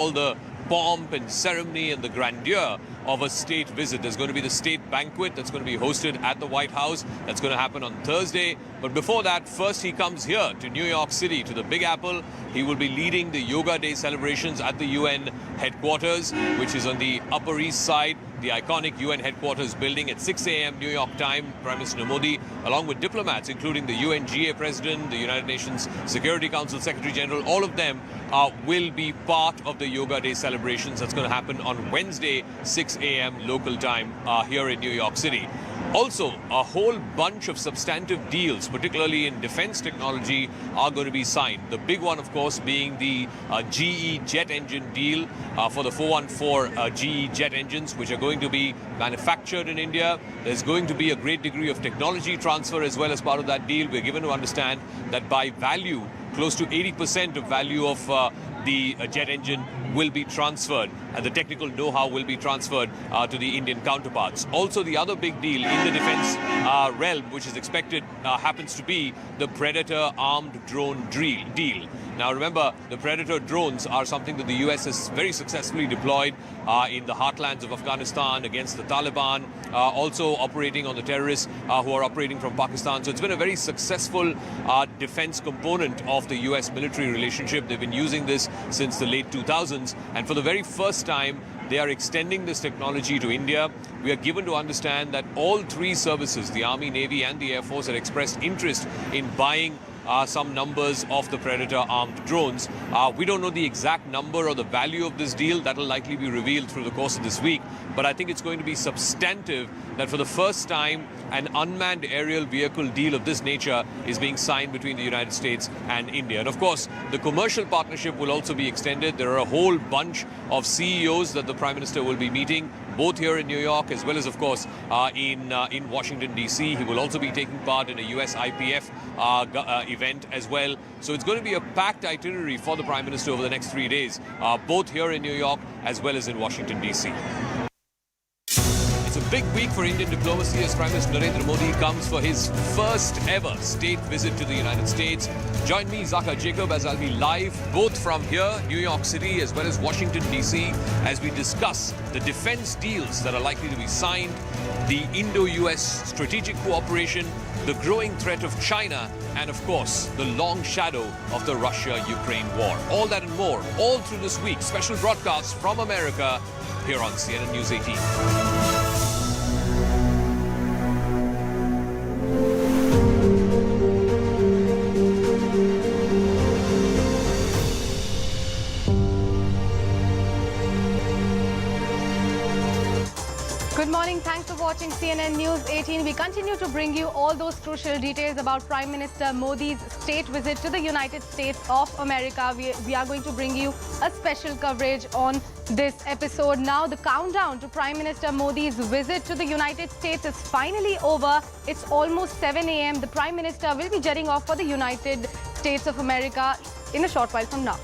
all the pomp and ceremony and the grandeur of a state visit. There's going to be the state banquet that's going to be hosted at the White House. That's going to happen on Thursday. But before that, first he comes here to New York City, to the Big Apple. He will be leading the Yoga Day celebrations at the UN headquarters, which is on the Upper East Side, the iconic UN headquarters building at 6 a.m. New York time. Prime Minister Modi, along with diplomats, including the UNGA President, the United Nations Security Council Secretary General, all of them will be part of the Yoga Day celebrations. That's going to happen on Wednesday, 6 a.m. local time here in New York City. Also, a whole bunch of substantive deals, particularly in defense technology, are going to be signed. The big one, of course, being the GE jet engine deal for the 414 GE jet engines, which are going to be manufactured in India. There's going to be a great degree of technology transfer as well as part of that deal. We're given to understand that by value, close to 80% of value of the jet engine will be transferred, and the technical know-how will be transferred to the Indian counterparts. Also, the other big deal in the defense realm, which is expected, happens to be the Predator armed drone deal. Now, remember, the Predator drones are something that the U.S. has very successfully deployed in the heartlands of Afghanistan against the Taliban, also operating on the terrorists who are operating from Pakistan. So it's been a very successful defense component of the U.S. military relationship. They've been using this since the late 2000s, and for the very first time, they are extending this technology to India. We are given to understand that all three services, the Army, Navy and the Air Force, had expressed interest in buying some numbers of the Predator armed drones. We don't know the exact number or the value of this deal. That will likely be revealed through the course of this week. But I think it's going to be substantive that for the first time, an unmanned aerial vehicle deal of this nature is being signed between the United States and India. And of course, the commercial partnership will also be extended. There are a whole bunch of CEOs that the Prime Minister will be meeting, both here in New York as well as, of course, in Washington, D.C. He will also be taking part in a U.S. IPF event as well. So it's going to be a packed itinerary for the Prime Minister over the next 3 days, both here in New York as well as in Washington, D.C. It's a big week for Indian diplomacy as Prime Minister Narendra Modi comes for his first ever state visit to the United States. Join me, Zaka Jacob, as I'll be live both from here, New York City, as well as Washington, D.C., as we discuss the defense deals that are likely to be signed, the Indo-US strategic cooperation, the growing threat of China, and of course, the long shadow of the Russia-Ukraine war. All that and more, all through this week. Special broadcasts from America here on CNN News 18. Good morning. Thanks for watching CNN News 18. We continue to bring you all those crucial details about Prime Minister Modi's state visit to the United States of America. We are going to bring you a special coverage on this episode. Now, the countdown to Prime Minister Modi's visit to the United States is finally over. It's almost 7 a.m. The Prime Minister will be jetting off for the United States of America in a short while from now.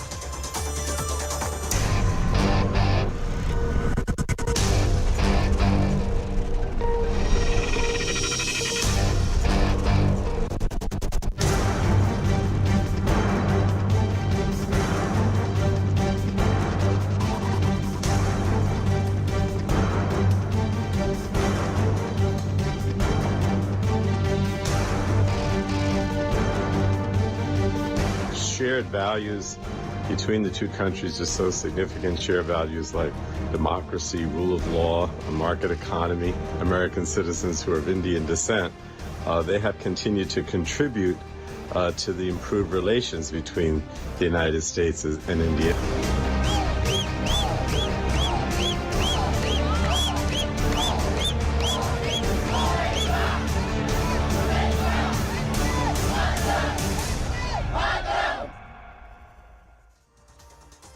Shared values between the two countries are so significant. Shared values like democracy, rule of law, a market economy. American citizens who are of Indian descent, they have continued to contribute to the improved relations between the United States and India.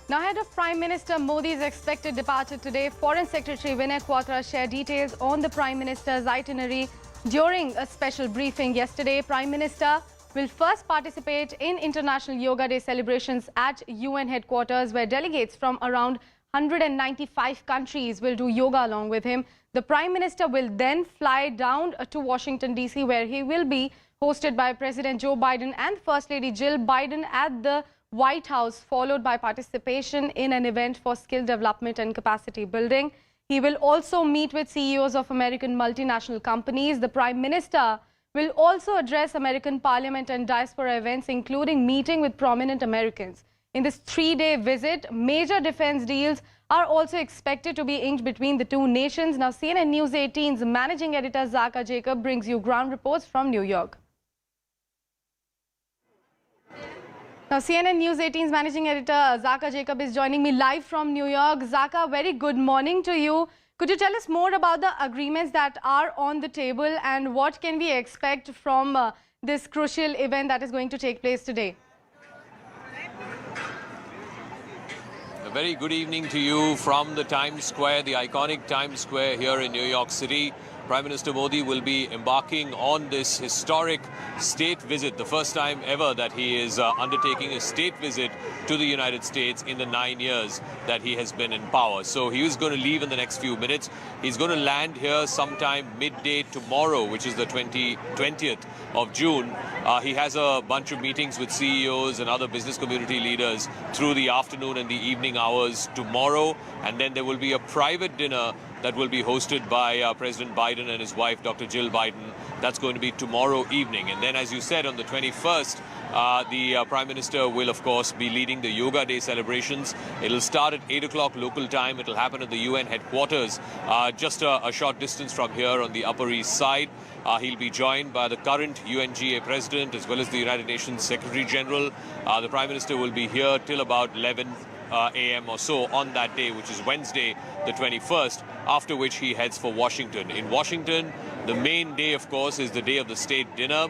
Now, ahead of Prime Minister Modi's expected departure today, Foreign Secretary Vinay Quatra shared details on the Prime Minister's itinerary during a special briefing yesterday. Prime Minister will first participate in International Yoga Day celebrations at UN headquarters, where delegates from around 195 countries will do yoga along with him. The Prime Minister will then fly down to Washington, D.C., where he will be hosted by President Joe Biden and First Lady Jill Biden at the White House, followed by participation in an event for skill development and capacity building. He will also meet with CEOs of American multinational companies. The Prime Minister will also address American Parliament and diaspora events, including meeting with prominent Americans. In this three-day visit, major defense deals are also expected to be inked between the two nations. Now, CNN News 18's managing editor Zaka Jacob brings you ground reports from New York. Now, CNN News 18's managing editor Zaka Jacob is joining me live from New York. Zaka, very good morning to you. Could you tell us more about the agreements that are on the table and what can we expect from this crucial event that is going to take place today? A very good evening to you from the Times Square, the iconic Times Square here in New York City. Prime Minister Modi will be embarking on this historic state visit, the first time ever that he is undertaking a state visit to the United States in the 9 years that he has been in power. So he is going to leave in the next few minutes. He's going to land here sometime midday tomorrow, which is the 20th of June. He has a bunch of meetings with CEOs and other business community leaders through the afternoon and the evening hours tomorrow. And then there will be a private dinner that will be hosted by President Biden and his wife, Dr. Jill Biden. That's going to be tomorrow evening. And then, as you said, on the 21st, the Prime Minister will, of course, be leading the Yoga Day celebrations. It'll start at 8 o'clock local time. It'll happen at the UN headquarters, just a short distance from here on the Upper East Side. He'll be joined by the current UNGA President as well as the United Nations Secretary General. The Prime Minister will be here till about 11 a.m. or so on that day, which is Wednesday, the 21st, after which he heads for Washington. In Washington, the main day, of course, is the day of the state dinner.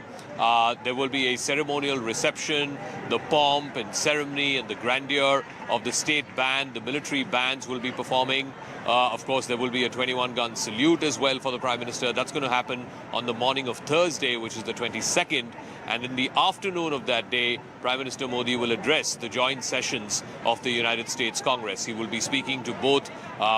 There will be a ceremonial reception, the pomp and ceremony and the grandeur of the state band. The military bands will be performing. Of course, there will be a 21-gun salute as well for the Prime Minister. That's going to happen on the morning of Thursday, which is the 22nd. And in the afternoon of that day, Prime Minister Modi will address the joint sessions of the United States Congress. He will be speaking to both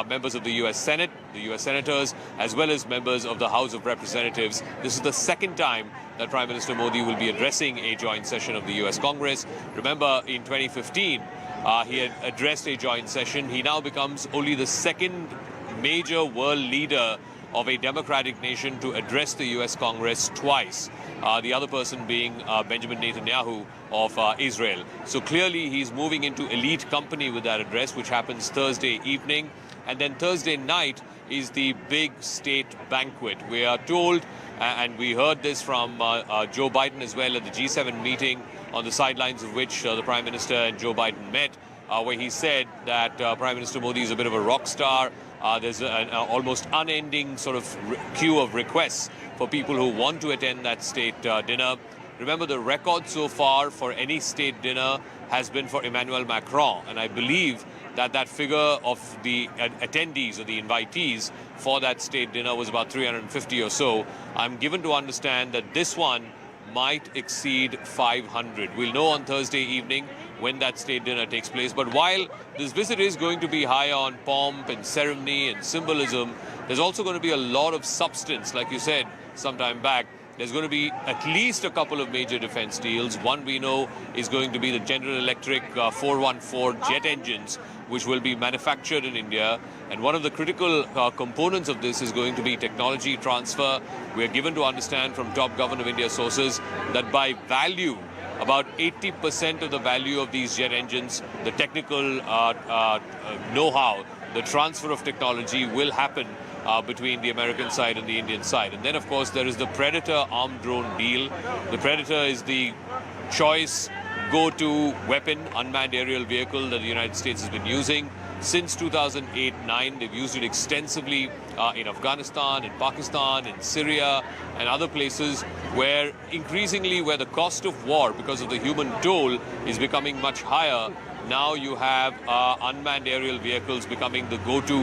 members of the U.S. Senate, the U.S. Senators, as well as members of the House of Representatives. This is the second time that Prime Minister Modi will be addressing a joint session of the U.S. Congress. Remember, in 2015, he had addressed a joint session. He now becomes only the second major world leader of a democratic nation to address the U.S. Congress twice. The other person being Benjamin Netanyahu of Israel. So clearly he's moving into elite company with that address, which happens Thursday evening. And then Thursday night is the big state banquet. We are told, and we heard this from Joe Biden as well at the G7 meeting, on the sidelines of which the Prime Minister and Joe Biden met, where he said that Prime Minister Modi is a bit of a rock star. There's an almost unending sort of queue of requests for people who want to attend that state dinner. Remember, the record so far for any state dinner has been for Emmanuel Macron, and I believe that that figure of the attendees or the invitees for that state dinner was about 350 or so. I'm given to understand that this one might exceed 500. We'll know on Thursday evening when that state dinner takes place. But while this visit is going to be high on pomp and ceremony and symbolism, there's also going to be a lot of substance. Like you said some time back, there's going to be at least a couple of major defense deals. One we know is going to be the General Electric 414 jet engines, which will be manufactured in India. And one of the critical components of this is going to be technology transfer. We are given to understand from top Government of India sources that by value, about 80% of the value of these jet engines, the technical know-how, the transfer of technology will happen between the American side and the Indian side. And then, of course, there is the Predator armed drone deal. The Predator is the choice go-to weapon, unmanned aerial vehicle that the United States has been using since 2008-9. They've used it extensively in Afghanistan, in Pakistan, in Syria, and other places where increasingly where the cost of war because of the human toll is becoming much higher. Now you have unmanned aerial vehicles becoming the go-to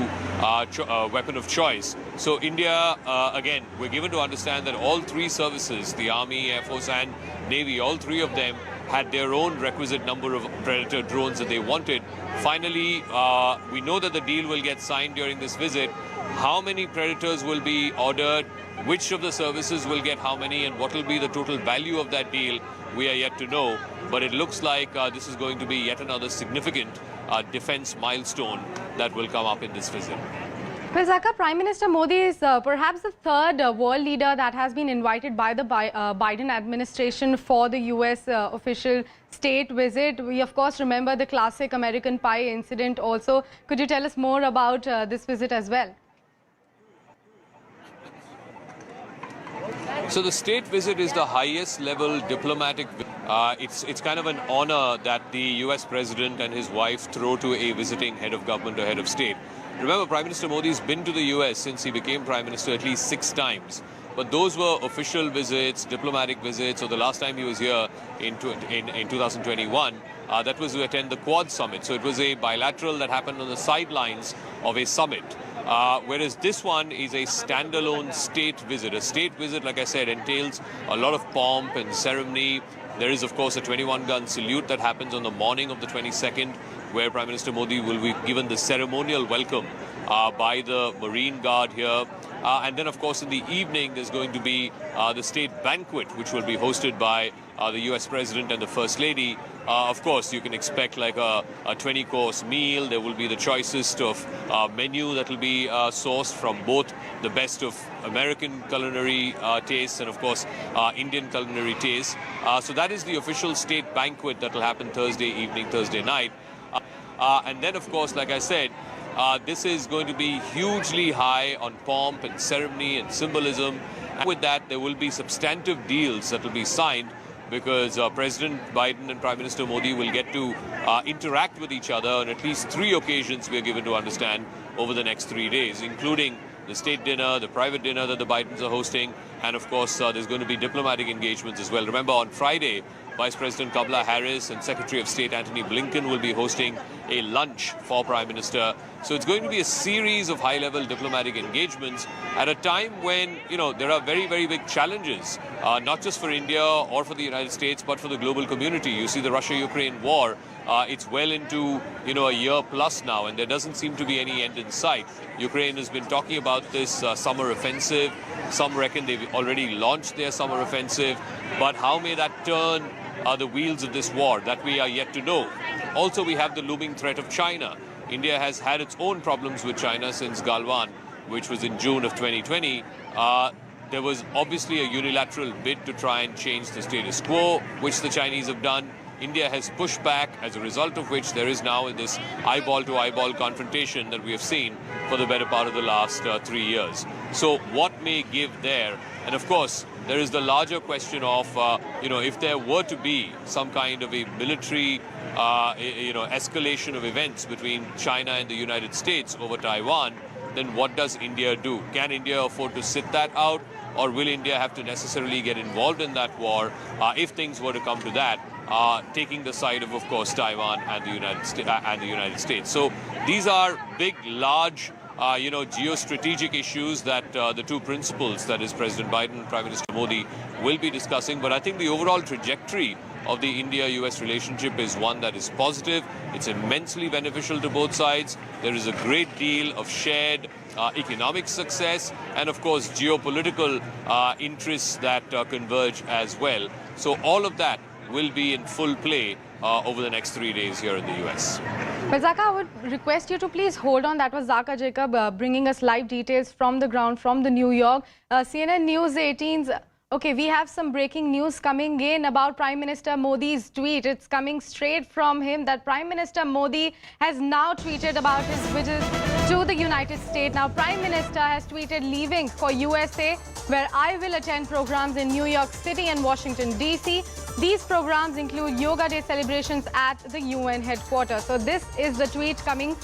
weapon of choice. So India, again, we're given to understand that all three services, the Army, Air Force and Navy, all three of them had their own requisite number of Predator drones that they wanted. Finally, we know that the deal will get signed during this visit. How many Predators will be ordered, which of the services will get how many, and what will be the total value of that deal we are yet to know. But it looks like this is going to be yet another significant defense milestone that will come up in this visit. Zaka, Prime Minister Modi is perhaps the third world leader that has been invited by the Biden administration for the US official state visit. We, of course, remember the classic American Pie incident also. Could you tell us more about this visit as well? So the state visit is the highest level diplomatic. It's kind of an honor that the US president and his wife throw to a visiting head of government or head of state. Remember, Prime Minister Modi has been to the US since he became Prime Minister at least 6 times. But those were official visits, diplomatic visits. So the last time he was here in 2021, that was to attend the Quad Summit. So it was a bilateral that happened on the sidelines of a summit. Whereas this one is a standalone state visit. A state visit, like I said, entails a lot of pomp and ceremony. There is, of course, a 21-gun salute that happens on the morning of the 22nd, where Prime Minister Modi will be given the ceremonial welcome by the Marine Guard here. And then, of course, in the evening, there's going to be the state banquet, which will be hosted by the US President and the First Lady. Of course, you can expect like a 20-course meal. There will be the choicest of menu that will be sourced from both the best of American culinary tastes and, of course, Indian culinary tastes. So that is the official state banquet that will happen Thursday evening, Thursday night. And then, of course, like I said, this is going to be hugely high on pomp and ceremony and symbolism. And with that, there will be substantive deals that will be signed, because President Biden and Prime Minister Modi will get to interact with each other on at least 3 occasions, we are given to understand, over the next 3 days, including the state dinner, the private dinner that the Bidens are hosting, and of course there's going to be diplomatic engagements as well. Remember, on Friday, Vice President Kamala Harris and Secretary of State Antony Blinken will be hosting a lunch for Prime Minister. So it's going to be a series of high-level diplomatic engagements at a time when, you know, there are very, very big challenges, not just for India or for the United States, but for the global community. You see the Russia-Ukraine war, it's well into, you know, a year plus now, and there doesn't seem to be any end in sight. Ukraine has been talking about this summer offensive. Some reckon they've already launched their summer offensive. But how may that turn the wheels of this war? That we are yet to know. Also, we have the looming threat of China. India has had its own problems with China since Galwan, which was in June of 2020. There was obviously a unilateral bid to try and change the status quo, which the Chinese have done. India has pushed back, as a result of which there is now this eyeball-to-eyeball confrontation that we have seen for the better part of the last 3 years. So what may give there? And of course, there is the larger question of, if there were to be some kind of a military, escalation of events between China and the United States over Taiwan, then what does India do? Can India afford to sit that out? Or will India have to necessarily get involved in that war if things were to come to that, taking the side of course, Taiwan and the United States? So these are big, large, geostrategic issues that the two principals, that is President Biden and Prime Minister Modi, will be discussing. But I think the overall trajectory of the India-US relationship is one that is positive. It's immensely beneficial to both sides. There is a great deal of shared economic success and, of course, geopolitical interests that converge as well. So all of that will be in full play over the next 3 days here in the US. But Zaka, I would request you to please hold on. That was Zaka Jacob bringing us live details from the ground, from the New York. CNN News 18's. Okay, we have some breaking news coming in about Prime Minister Modi's tweet. It's coming straight from him that Prime Minister Modi has now tweeted about his visit to the United States. Now, Prime Minister has tweeted leaving for USA, where I will attend programs in New York City and Washington, D.C. These programs include Yoga Day celebrations at the UN headquarters. So this is the tweet coming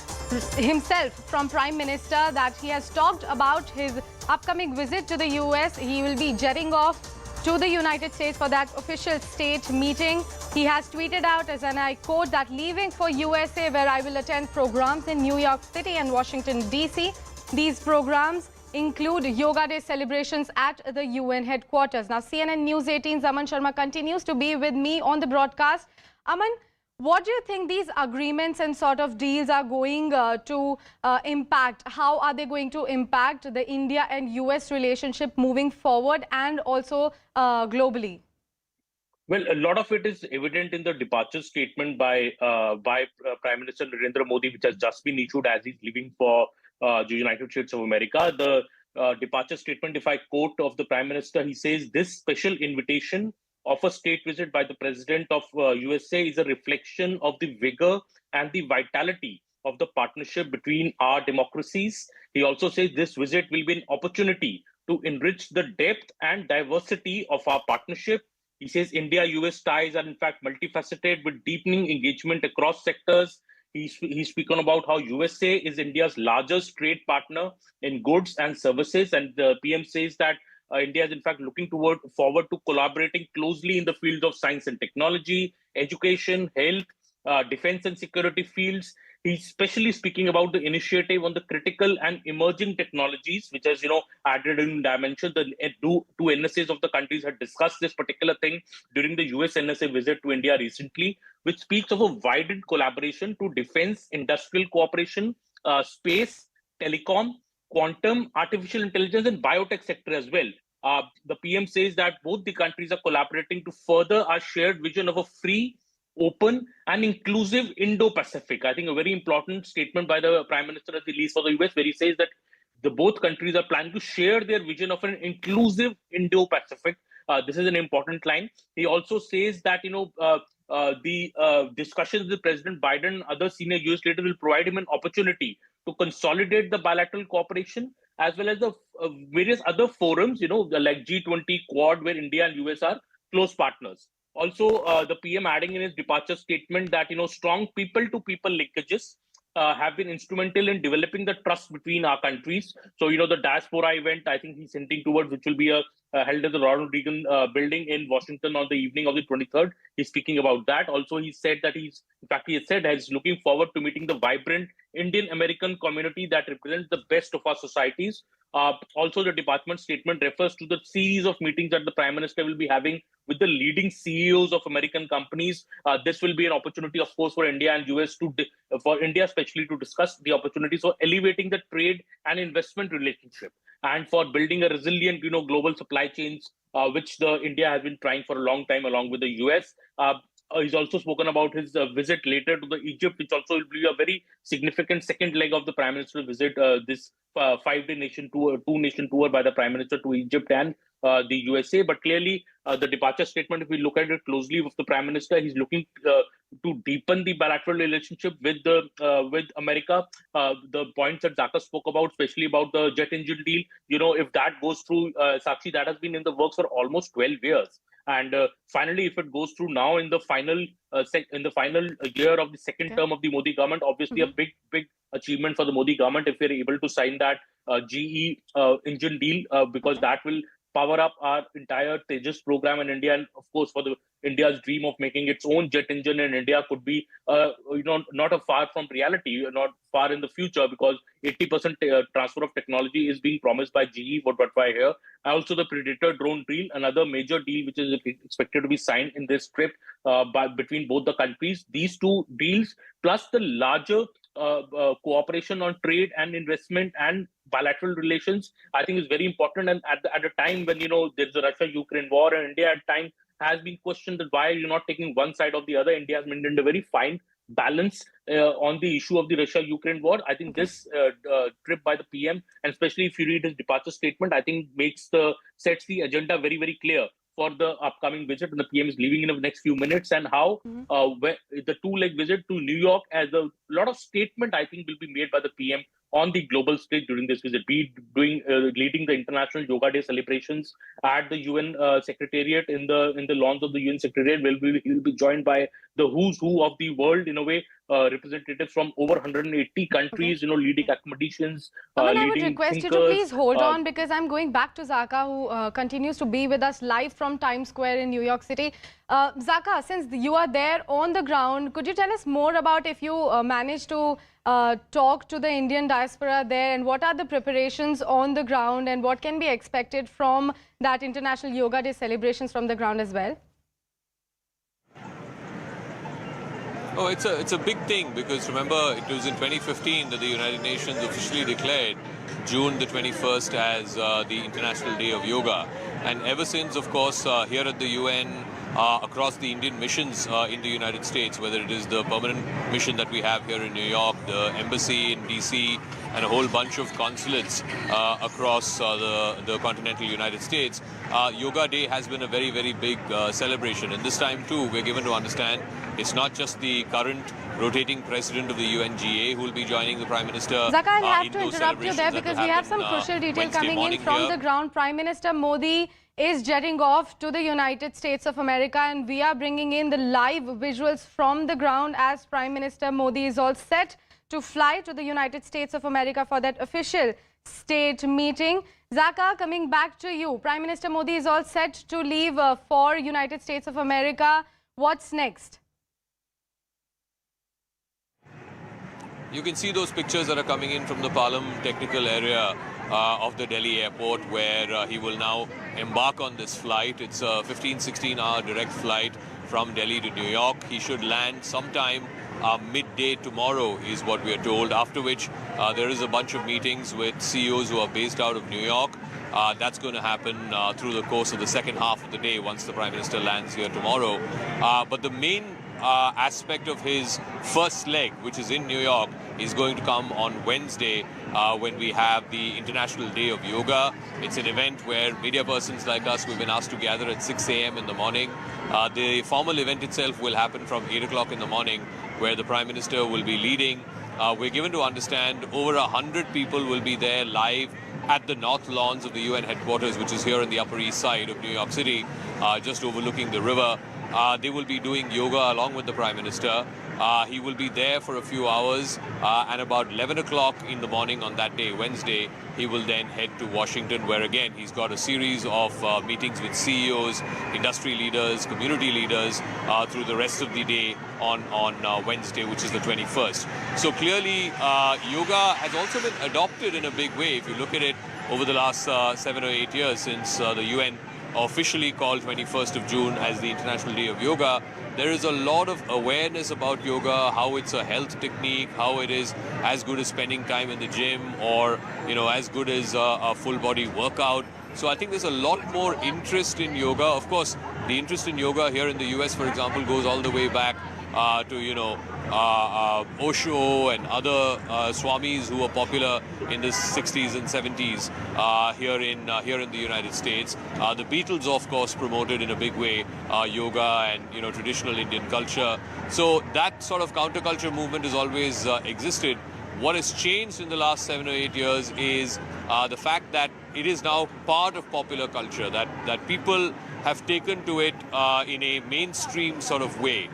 himself from Prime Minister, that he has talked about his upcoming visit to the US. He will be jetting off to the United States for that official state meeting. He has tweeted out, as and I quote, that leaving for USA, where I will attend programs in New York City and Washington, D.C. These programs include Yoga Day celebrations at the UN headquarters. Now, CNN News 18's Aman Sharma continues to be with me on the broadcast. Aman, what do you think these agreements and sort of deals are going to impact? How are they going to impact the India and US relationship moving forward and also globally? Well, a lot of it is evident in the departure statement by Prime Minister Narendra Modi, which has just been issued as he's leaving for the United States of America. The departure statement, if I quote of the Prime Minister, he says this special invitation of a state visit by the President of USA is a reflection of the vigor and the vitality of the partnership between our democracies. He also says this visit will be an opportunity to enrich the depth and diversity of our partnership. He says India-US ties are in fact multifaceted with deepening engagement across sectors. He's spoken about how USA is India's largest trade partner in goods and services, and the PM says that India is in fact looking forward to collaborating closely in the fields of science and technology, education, health, defense and security fields. He's especially speaking about the initiative on the critical and emerging technologies, which has, added in dimension. The two NSAs of the countries had discussed this particular thing during the US NSA visit to India recently, which speaks of a widened collaboration to defense, industrial cooperation, space, telecom, quantum, artificial intelligence, and biotech sector as well. The PM says that both the countries are collaborating to further our shared vision of a free, open and inclusive Indo-Pacific. I think a very important statement by the Prime Minister as he leaves for the US, where he says that the both countries are planning to share their vision of an inclusive Indo-Pacific. This is an important line. He also says that the discussions with President Biden and other senior US leaders will provide him an opportunity to consolidate the bilateral cooperation as well as the various other forums, like G20, Quad, where India and US are close partners. Also, the PM adding in his departure statement that strong people-to-people linkages have been instrumental in developing the trust between our countries. So, the diaspora event, I think he's hinting towards, which will be held at the Ronald Reagan building in Washington on the evening of the 23rd. He's speaking about that. Also, he said that he's looking forward to meeting the vibrant Indian American community that represents the best of our societies. Also, the department statement refers to the series of meetings that the Prime Minister will be having with the leading CEOs of American companies. This will be an opportunity, of course, for India and US for India especially to discuss the opportunities for elevating the trade and investment relationship and for building a resilient, global supply chains, which the India has been trying for a long time along with the US. He's also spoken about his visit later to the Egypt, which also will be a very significant second leg of the Prime Minister's visit. This 5-day nation tour, 2-nation tour by the Prime Minister to Egypt and the USA. But clearly, the departure statement, if we look at it closely with the Prime Minister, he's looking to deepen the bilateral relationship with America. The points that Zaka spoke about, especially about the jet engine deal, if that goes through, Sakshi, that has been in the works for almost 12 years. And finally, if it goes through now in the final year of the second term of the Modi government, obviously a big achievement for the Modi government if we're able to sign that GE engine deal, because that will power up our entire Tejas program in India. And of course, for India's dream of making its own jet engine in India could be, not a far from reality, not far in the future, because 80% transfer of technology is being promised by GE, what I hear. Also, the Predator drone deal, another major deal which is expected to be signed in this trip between both the countries. These two deals, plus the larger cooperation on trade and investment and bilateral relations, I think is very important. And at a time when there's a Russia-Ukraine war, and India at time has been questioned that why are you not taking one side or the other, India has maintained a very fine balance on the issue of the Russia-Ukraine war. I think this trip by the PM, and especially if you read his departure statement, I think sets the agenda very, very clear for the upcoming visit. And the PM is leaving in the next few minutes, and how the 2-leg visit to New York, as a lot of statement I think will be made by the PM on the global stage during this visit, leading the International Yoga Day celebrations at the UN Secretariat in the lawns of the UN Secretariat. He'll be joined by the who's who of the world, in a way, representatives from over 180 countries, leading academicians, Aman, I would leading request thinkers. you to please hold on, because I'm going back to Zaka, who continues to be with us live from Times Square in New York City. Zaka, since you are there on the ground, could you tell us more about if you managed to talk to the Indian diaspora there, and what are the preparations on the ground, and what can be expected from that International Yoga Day celebrations from the ground as well? Oh, it's a big thing, because remember, it was in 2015 that the United Nations officially declared June the 21st as the International Day of Yoga. And ever since, of course, here at the UN, across the Indian missions in the United States, whether it is the permanent mission that we have here in New York, the embassy in DC, and a whole bunch of consulates across the continental United States, Yoga Day has been a very, very big celebration. And this time too, we're given to understand it's not just the current rotating president of the UNGA who will be joining the Prime Minister. Zaka, I'll have to interrupt you there because we have some crucial detail coming in from the ground. Prime Minister Modi is jetting off to the United States of America, and we are bringing in the live visuals from the ground as Prime Minister Modi is all set to fly to the United States of America for that official state meeting. Zaka, coming back to you, Prime Minister Modi is all set to leave for United States of America. What's next? You can see those pictures that are coming in from the Palam technical area of the Delhi airport, where he will now embark on this flight. It's a 15-16 hour direct flight from Delhi to New York. He should land sometime midday tomorrow is what we are told, after which there is a bunch of meetings with CEOs who are based out of New York. That's going to happen through the course of the second half of the day once the Prime Minister lands here tomorrow. But the main aspect of his first leg, which is in New York, is going to come on Wednesday when we have the International Day of Yoga. It's an event where media persons like us, we've been asked to gather at 6 a.m. in the morning. The formal event itself will happen from 8 o'clock in the morning, where the Prime Minister will be leading. We're given to understand over 100 people will be there live at the north lawns of the UN headquarters, which is here on the Upper East Side of New York City, just overlooking the river. They will be doing yoga along with the Prime Minister. He will be there for a few hours, and about 11 o'clock in the morning on that day, Wednesday, he will then head to Washington, where again he's got a series of meetings with CEOs, industry leaders, community leaders through the rest of the day on Wednesday, which is the 21st. So clearly, yoga has also been adopted in a big way. If you look at it over the last 7 or 8 years since the UN officially called 21st of June as the International Day of Yoga, there is a lot of awareness about yoga, how it's a health technique, how it is as good as spending time in the gym, or as good as a full body workout. So I think there's a lot more interest in yoga. Of course, the interest in yoga here in the US, for example, goes all the way back to Osho and other swamis who were popular in the 60s and 70s here in the United States. The Beatles, of course, promoted in a big way yoga and traditional Indian culture. So that sort of counterculture movement has always existed. What has changed in the last 7 or 8 years is the fact that it is now part of popular culture, that people have taken to it in a mainstream sort of way.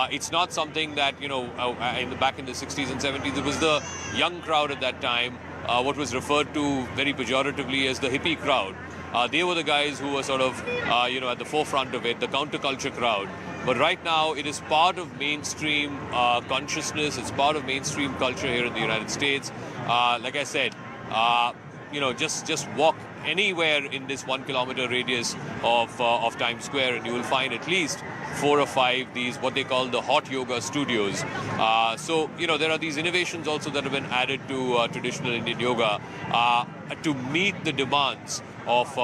It's not something that, back in the 60s and 70s, it was the young crowd at that time, what was referred to very pejoratively as the hippie crowd. They were the guys who were sort of, at the forefront of it, the counterculture crowd. But right now, it is part of mainstream consciousness. It's part of mainstream culture here in the United States. Like I said, just walk anywhere in this 1 kilometer radius of Times Square, and you will find at least 4 or 5 these what they call the hot yoga studios. So there are these innovations also that have been added to traditional Indian yoga to meet the demands of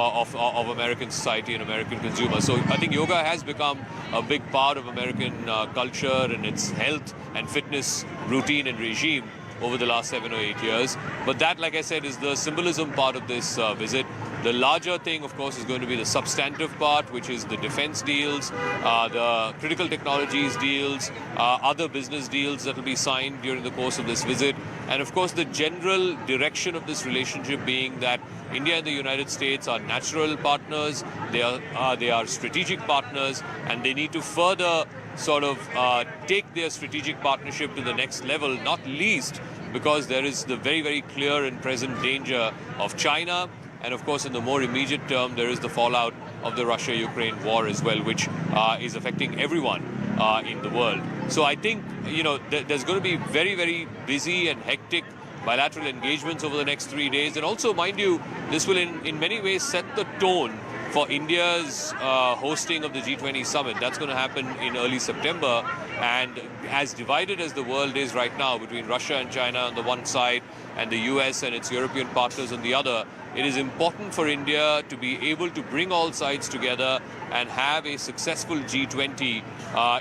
American society and American consumers. So I think yoga has become a big part of American culture and its health and fitness routine and regime over the last 7 or 8 years. But that, like I said, is the symbolism part of this visit. The larger thing, of course, is going to be the substantive part, which is the defense deals, the critical technologies deals, other business deals that will be signed during the course of this visit. And of course, the general direction of this relationship being that India and the United States are natural partners, they are strategic partners, and they need to further sort of take their strategic partnership to the next level, not least because there is the very, very clear and present danger of China. And of course, in the more immediate term, there is the fallout of the Russia-Ukraine war as well, which is affecting everyone in the world. So I think, there's going to be very, very busy and hectic bilateral engagements over the next 3 days. And also, mind you, this will in many ways set the tone for India's hosting of the G20 summit. That's going to happen in early September. And as divided as the world is right now between Russia and China on the one side and the US and its European partners on the other, it is important for India to be able to bring all sides together and have a successful G20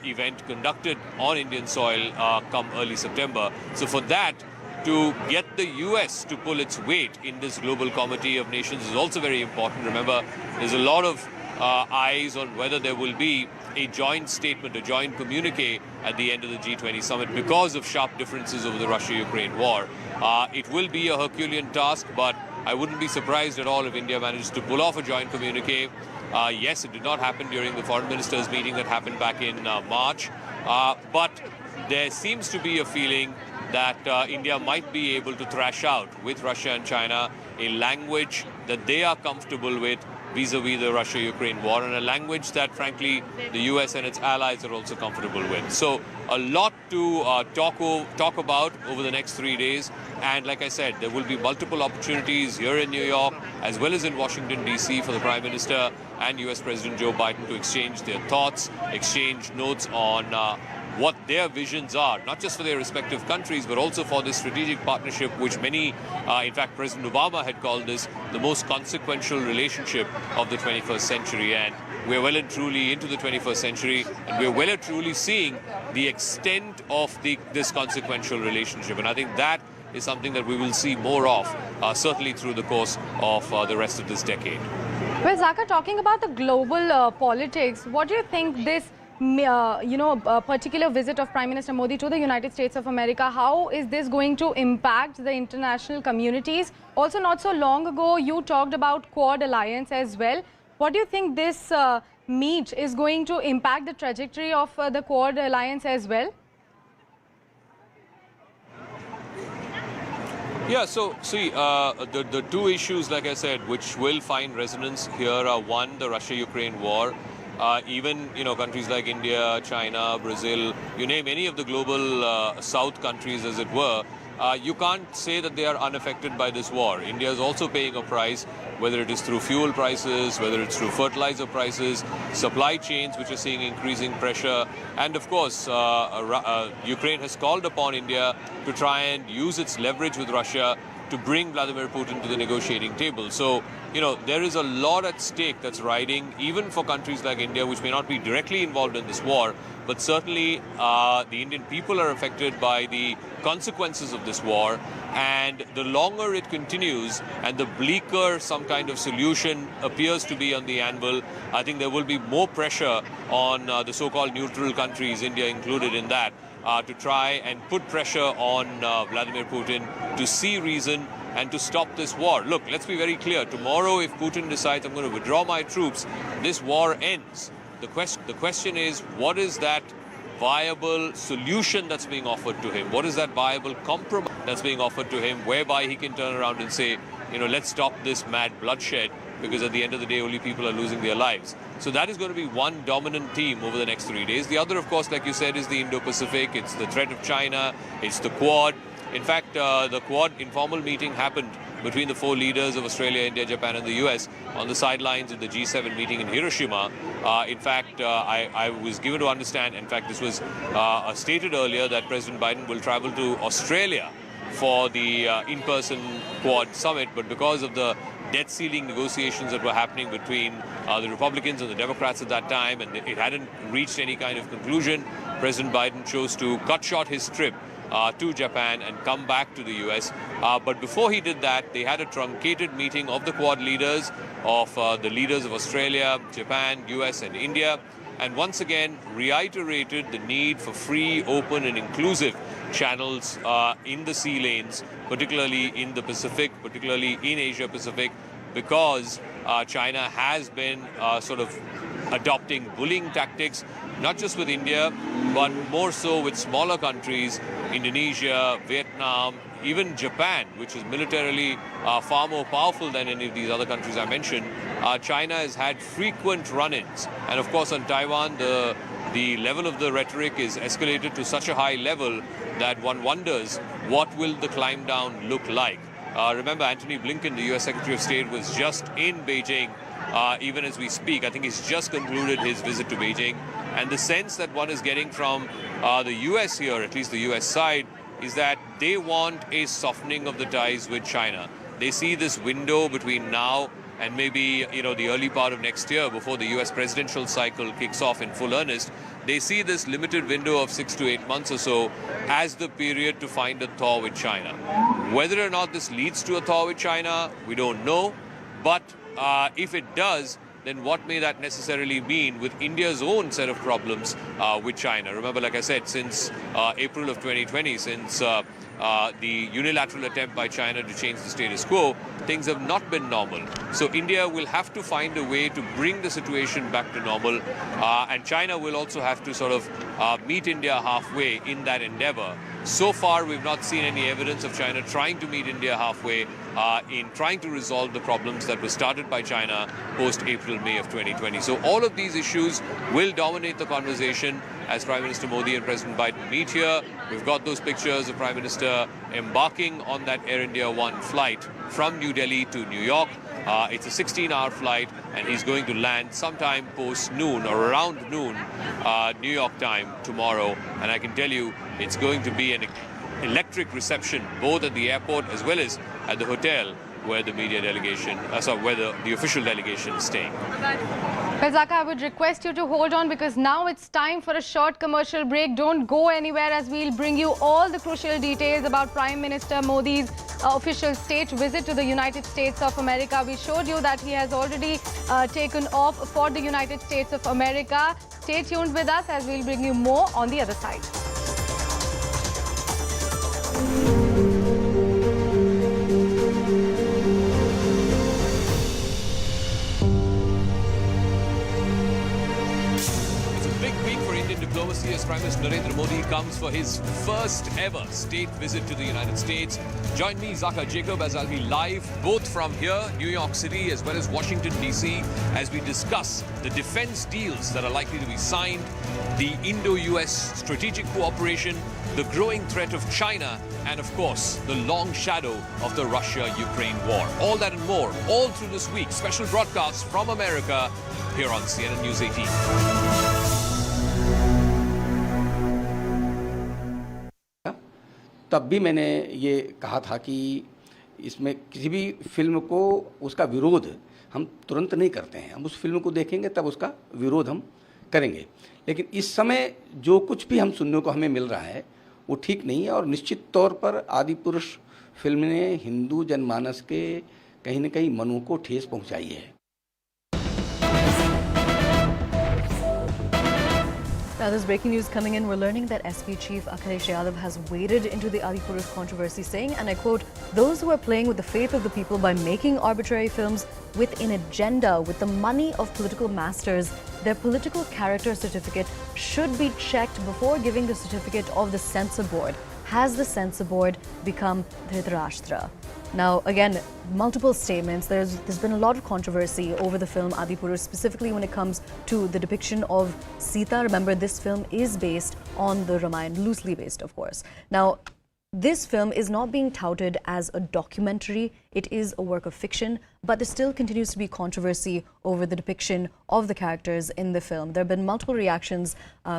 event conducted on Indian soil come early September. So for that, to get the US to pull its weight in this global committee of nations is also very important. Remember, there's a lot of eyes on whether there will be a joint statement, a joint communique at the end of the G20 summit because of sharp differences over the Russia-Ukraine war. It will be a Herculean task, but I wouldn't be surprised at all if India manages to pull off a joint communique. Yes, it did not happen during the foreign ministers' meeting that happened back in March, but there seems to be a feeling that India might be able to thrash out with Russia and China a language that they are comfortable with vis-a-vis the Russia-Ukraine war, and a language that, frankly, the US and its allies are also comfortable with. So a lot to talk about over the next 3 days. And like I said, there will be multiple opportunities here in New York as well as in Washington, D.C. for the Prime Minister and US President Joe Biden to exchange their thoughts, exchange notes on what their visions are, not just for their respective countries, but also for this strategic partnership, which many, in fact, President Obama had called this the most consequential relationship of the 21st century. And we're well and truly into the 21st century, and we're well and truly seeing the extent of this consequential relationship. And I think that is something that we will see more of, certainly through the course of the rest of this decade. Well, Zaka, talking about the global politics, what do you think this particular visit of Prime Minister Modi to the United States of America, how is this going to impact the international communities? Also, not so long ago, you talked about Quad Alliance as well. What do you think this meet is going to impact the trajectory of the Quad Alliance as well? Yeah, so see, the two issues, like I said, which will find resonance here are, one, the Russia-Ukraine war. Even, countries like India, China, Brazil, you name any of the global South countries, as it were, you can't say that they are unaffected by this war. India is also paying a price, whether it is through fuel prices, whether it's through fertilizer prices, supply chains which are seeing increasing pressure. And of course, Ukraine has called upon India to try and use its leverage with Russia to bring Vladimir Putin to the negotiating table. So, there is a lot at stake that's riding, even for countries like India, which may not be directly involved in this war, but certainly the Indian people are affected by the consequences of this war. And the longer it continues and the bleaker some kind of solution appears to be on the anvil, I think there will be more pressure on the so-called neutral countries, India included in that, to try and put pressure on Vladimir Putin to see reason and to stop this war. Look, let's be very clear. Tomorrow, if Putin decides I'm going to withdraw my troops, this war ends. The question is, what is that viable solution that's being offered to him? What is that viable compromise that's being offered to him, whereby he can turn around and say, let's stop this mad bloodshed, because at the end of the day, only people are losing their lives. So that is going to be one dominant theme over the next 3 days. The other, of course, like you said, is the Indo-Pacific. It's the threat of China. It's the Quad. In fact, the Quad informal meeting happened between the four leaders of Australia, India, Japan and the US on the sidelines of the G7 meeting in Hiroshima. In fact, I was given to understand, in fact, this was stated earlier, that President Biden will travel to Australia for the in-person Quad summit, but because of the debt ceiling negotiations that were happening between the Republicans and the Democrats at that time, and it hadn't reached any kind of conclusion, President Biden chose to cut short his trip to Japan and come back to the US. But before he did that, they had a truncated meeting of the Quad leaders, of the leaders of Australia, Japan, US and India, and once again reiterated the need for free, open and inclusive channels in the sea lanes, particularly in the Pacific, particularly in Asia Pacific, because China has been sort of adopting bullying tactics, not just with India, but more so with smaller countries, Indonesia, Vietnam, even Japan, which is militarily far more powerful than any of these other countries I mentioned. China has had frequent run-ins. And of course on Taiwan, the level of the rhetoric is escalated to such a high level that one wonders, what will the climb down look like? Remember, Antony Blinken, the US Secretary of State, was just in Beijing even as we speak. I think he's just concluded his visit to Beijing. And the sense that one is getting from the US here, at least the US side, is that they want a softening of the ties with China. They see this window between now and maybe, the early part of next year before the US presidential cycle kicks off in full earnest. They see this limited window of 6 to 8 months or so as the period to find a thaw with China. Whether or not this leads to a thaw with China, we don't know. But if it does, then what may that necessarily mean with India's own set of problems with China? Remember, like I said, since April of 2020, since the unilateral attempt by China to change the status quo, things have not been normal. So India will have to find a way to bring the situation back to normal. And China will also have to sort of meet India halfway in that endeavor. So far, we've not seen any evidence of China trying to meet India halfway in trying to resolve the problems that were started by China post-April, May of 2020. So all of these issues will dominate the conversation as Prime Minister Modi and President Biden meet here. We've got those pictures of Prime Minister embarking on that Air India One flight from New Delhi to New York. It's a 16-hour flight, and he's going to land sometime post-noon or around noon New York time tomorrow. And I can tell you, it's going to be an electric reception both at the airport as well as at the hotel where the media delegation, where the official delegation is staying. Well, Zaka, I would request you to hold on because now it's time for a short commercial break. Don't go anywhere as we'll bring you all the crucial details about Prime Minister Modi's official state visit to the United States of America. We showed you that he has already taken off for the United States of America. Stay tuned with us as we'll bring you more on the other side. Diplomacy as Prime Minister Narendra Modi comes for his first ever state visit to the United States. Join me, Zaka Jacob, as I'll be live both from here, New York City, as well as Washington, D.C., as we discuss the defense deals that are likely to be signed, the Indo-US strategic cooperation, the growing threat of China, and of course, the long shadow of the Russia-Ukraine war. All that and more, all through this week. Special broadcasts from America here on CNN News 18. तब भी मैंने ये कहा था कि इसमें किसी भी फिल्म को उसका विरोध हम तुरंत नहीं करते हैं। हम उस फिल्म को देखेंगे तब उसका विरोध हम करेंगे। लेकिन इस समय जो कुछ भी हम सुनने को हमें मिल रहा है वो ठीक नहीं है और निश्चित तौर पर आदिपुरुष फिल्म ने हिंदू जनमानस के कहीं न कहीं मनों को ठेस पहुंचाई है। Now there's breaking news coming in. We're learning that SP Chief Akhilesh Yadav has waded into the Adipurush controversy saying, and I quote, "Those who are playing with the faith of the people by making arbitrary films with an agenda, with the money of political masters, their political character certificate should be checked before giving the certificate of the censor board. Has the censor board become Dhritarashtra?" Now, again, multiple statements. There's been a lot of controversy over the film Adipurush, specifically when it comes to the depiction of Sita. Remember, this film is based on the Ramayana, loosely based, of course. Now, this film is not being touted as a documentary. It is a work of fiction, but there still continues to be controversy over the depiction of the characters in the film. There have been multiple reactions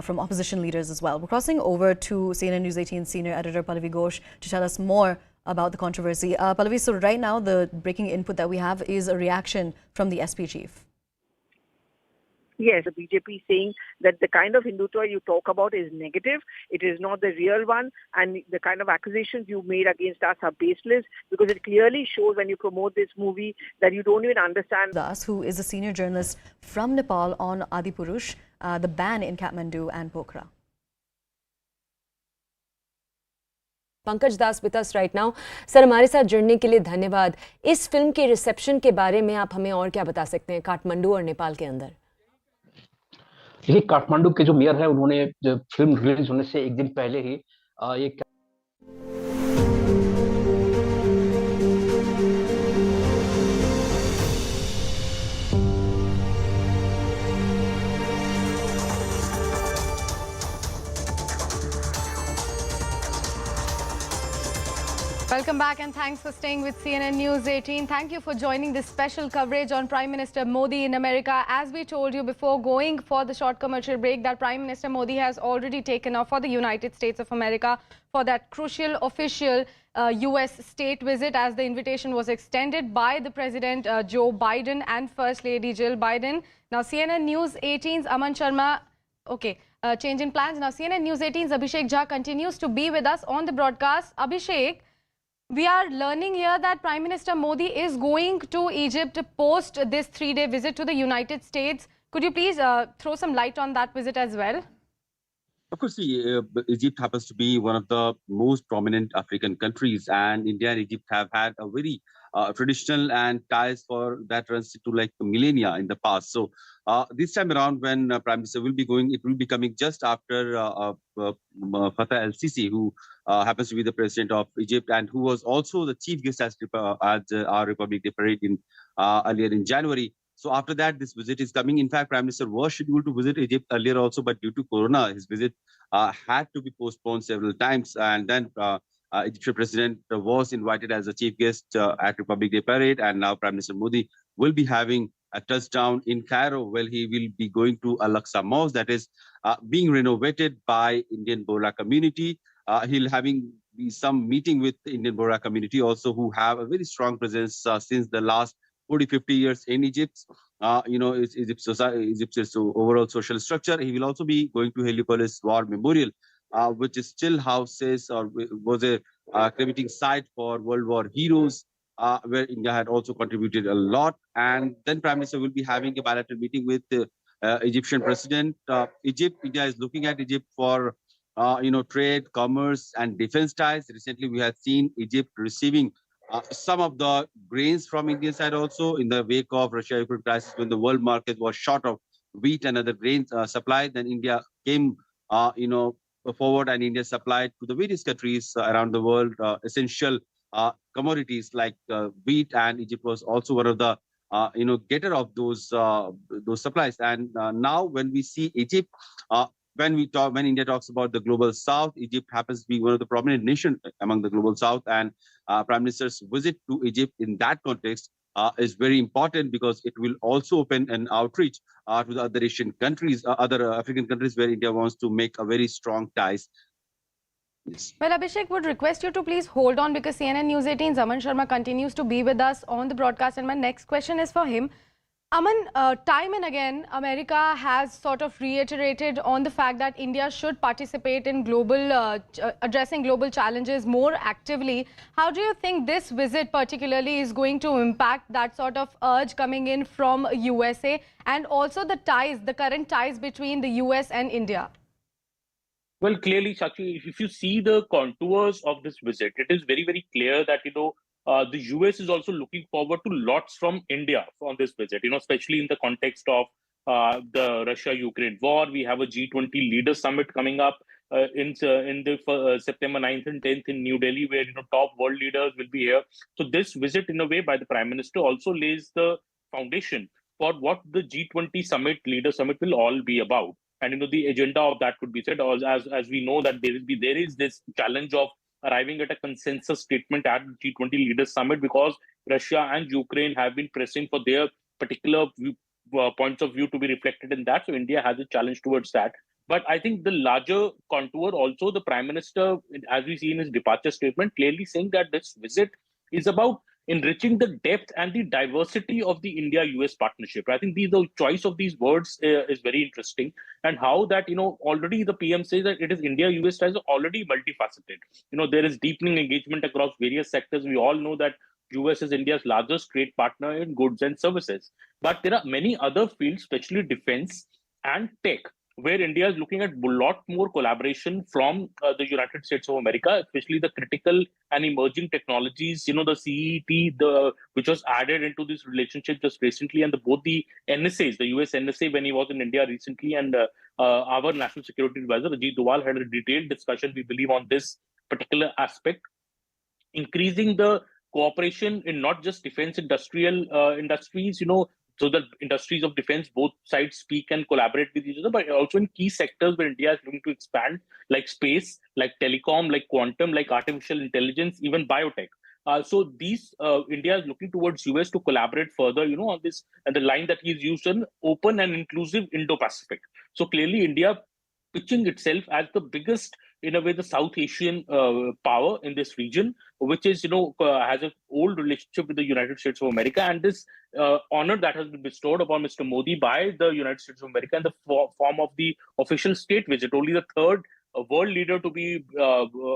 from opposition leaders as well. We're crossing over to CNN News 18 senior editor Pallavi Ghosh to tell us more about the controversy. Pallavi, so right now the breaking input that we have is a reaction from the SP chief. Yes, the BJP saying that the kind of Hindutva you talk about is negative. It is not the real one. And the kind of accusations you made against us are baseless because it clearly shows when you promote this movie that you don't even understand. Das, who is a senior journalist from Nepal on Adipurush, the ban in Kathmandu and Pokhara. Pankaj Das with us right now. Sir, हमारे साथ जुड़ने के लिए धन्यवाद। इस film के reception के बारे में आप हमें और क्या बता सकते हैं काठमांडू और नेपाल के अंदर? देखिए, काठमांडू के जो मेयर है उन्होंने फिल्म रिलीज होने से एक दिन पहले ही ये Welcome back and thanks for staying with CNN News 18. Thank you for joining this special coverage on Prime Minister Modi in America. As we told you before going for the short commercial break, that Prime Minister Modi has already taken off for the United States of America for that crucial official U.S. state visit, as the invitation was extended by the President Joe Biden and First Lady Jill Biden. Now, CNN News 18's Aman Sharma, change in plans. Now, CNN News 18's Abhishek Jha continues to be with us on the broadcast. Abhishek, we are learning here that Prime Minister Modi is going to Egypt post this 3-day visit to the United States. Could you please throw some light on that visit as well? Of course, Egypt happens to be one of the most prominent African countries, and India and Egypt have had a very traditional and ties for that runs to like millennia in the past. So this time around, when Prime Minister will be going, it will be coming just after Fatah el-Sisi, who happens to be the president of Egypt and who was also the chief guest at our Republic Day parade in earlier in January. So after that, this visit is coming. In fact, Prime Minister was scheduled to visit Egypt earlier also, but due to Corona, his visit had to be postponed several times. And then Egyptian President was invited as a chief guest at Republic Day Parade. And now Prime Minister Modi will be having a touchdown in Cairo, where he will be going to Al-Aqsa Mosque that is being renovated by Indian Bohra community. He'll having some meeting with the Indian Bohra community also, who have a very strong presence since the last 40-50 years in Egypt. Egypt's overall social structure. He will also be going to Heliopolis War Memorial, which is still houses or was a cremating site for World War heroes, where India had also contributed a lot. And then Prime Minister will be having a bilateral meeting with the Egyptian President. India is looking at Egypt for trade, commerce, and defense ties. Recently, we have seen Egypt receiving some of the grains from Indian side also in the wake of Russia-Ukraine crisis, when the world market was short of wheat and other grains supply. Then India came, forward, and India supplied to the various countries around the world essential commodities like wheat, and Egypt was also one of the getter of those supplies. And now when we see Egypt, when India talks about the global south, Egypt happens to be one of the prominent nations among the global south, and Prime Minister's visit to Egypt in that context is very important, because it will also open an outreach to the other Asian countries, other African countries, where India wants to make a very strong ties. Yes. Well, Abhishek, would request you to please hold on, because CNN News 18's Aman Sharma continues to be with us on the broadcast, and my next question is for him. Aman, time and again, America has sort of reiterated on the fact that India should participate in global, addressing global challenges more actively. How do you think this visit particularly is going to impact that sort of urge coming in from USA, and also the ties, the current ties between the US and India? Well, clearly, Sakshi, if you see the contours of this visit, it is very, very clear that, the US is also looking forward to lots from India on this visit, especially in the context of the Russia-Ukraine war. We have a G20 Leaders Summit coming up in the September 9th and 10th in New Delhi, where top world leaders will be here. So this visit, in a way, by the Prime Minister also lays the foundation for what the G20 Summit, Leaders Summit, will all be about. And the agenda of that could be said, as we know that there is this challenge of arriving at a consensus statement at the G20 Leaders Summit, because Russia and Ukraine have been pressing for their particular points of view to be reflected in that. So India has a challenge towards that. But I think the larger contour also, the Prime Minister, as we see in his departure statement, clearly saying that this visit is about enriching the depth and the diversity of the India-US partnership. I think the choice of these words is very interesting, and how that, already the PM says that it is India-US ties are already multifaceted. There is deepening engagement across various sectors. We all know that US is India's largest trade partner in goods and services. But there are many other fields, especially defense and tech, where India is looking at a lot more collaboration from the United States of America, especially the critical and emerging technologies, the CET, which was added into this relationship just recently, and both the NSAs, the US NSA when he was in India recently, and our National Security Advisor, Ajit Doval, had a detailed discussion, we believe, on this particular aspect, increasing the cooperation in not just defense industries, so the industries of defense, both sides speak and collaborate with each other, but also in key sectors where India is looking to expand, like space, like telecom, like quantum, like artificial intelligence, even biotech. So these India is looking towards US to collaborate further, on this, and the line that he's used, an open and inclusive Indo-Pacific. So clearly India pitching itself as the biggest in a way the South Asian power in this region, which is has an old relationship with the United States of America, and this honor that has been bestowed upon Mr. Modi by the United States of America in the form of the official state visit. Only the third world leader to be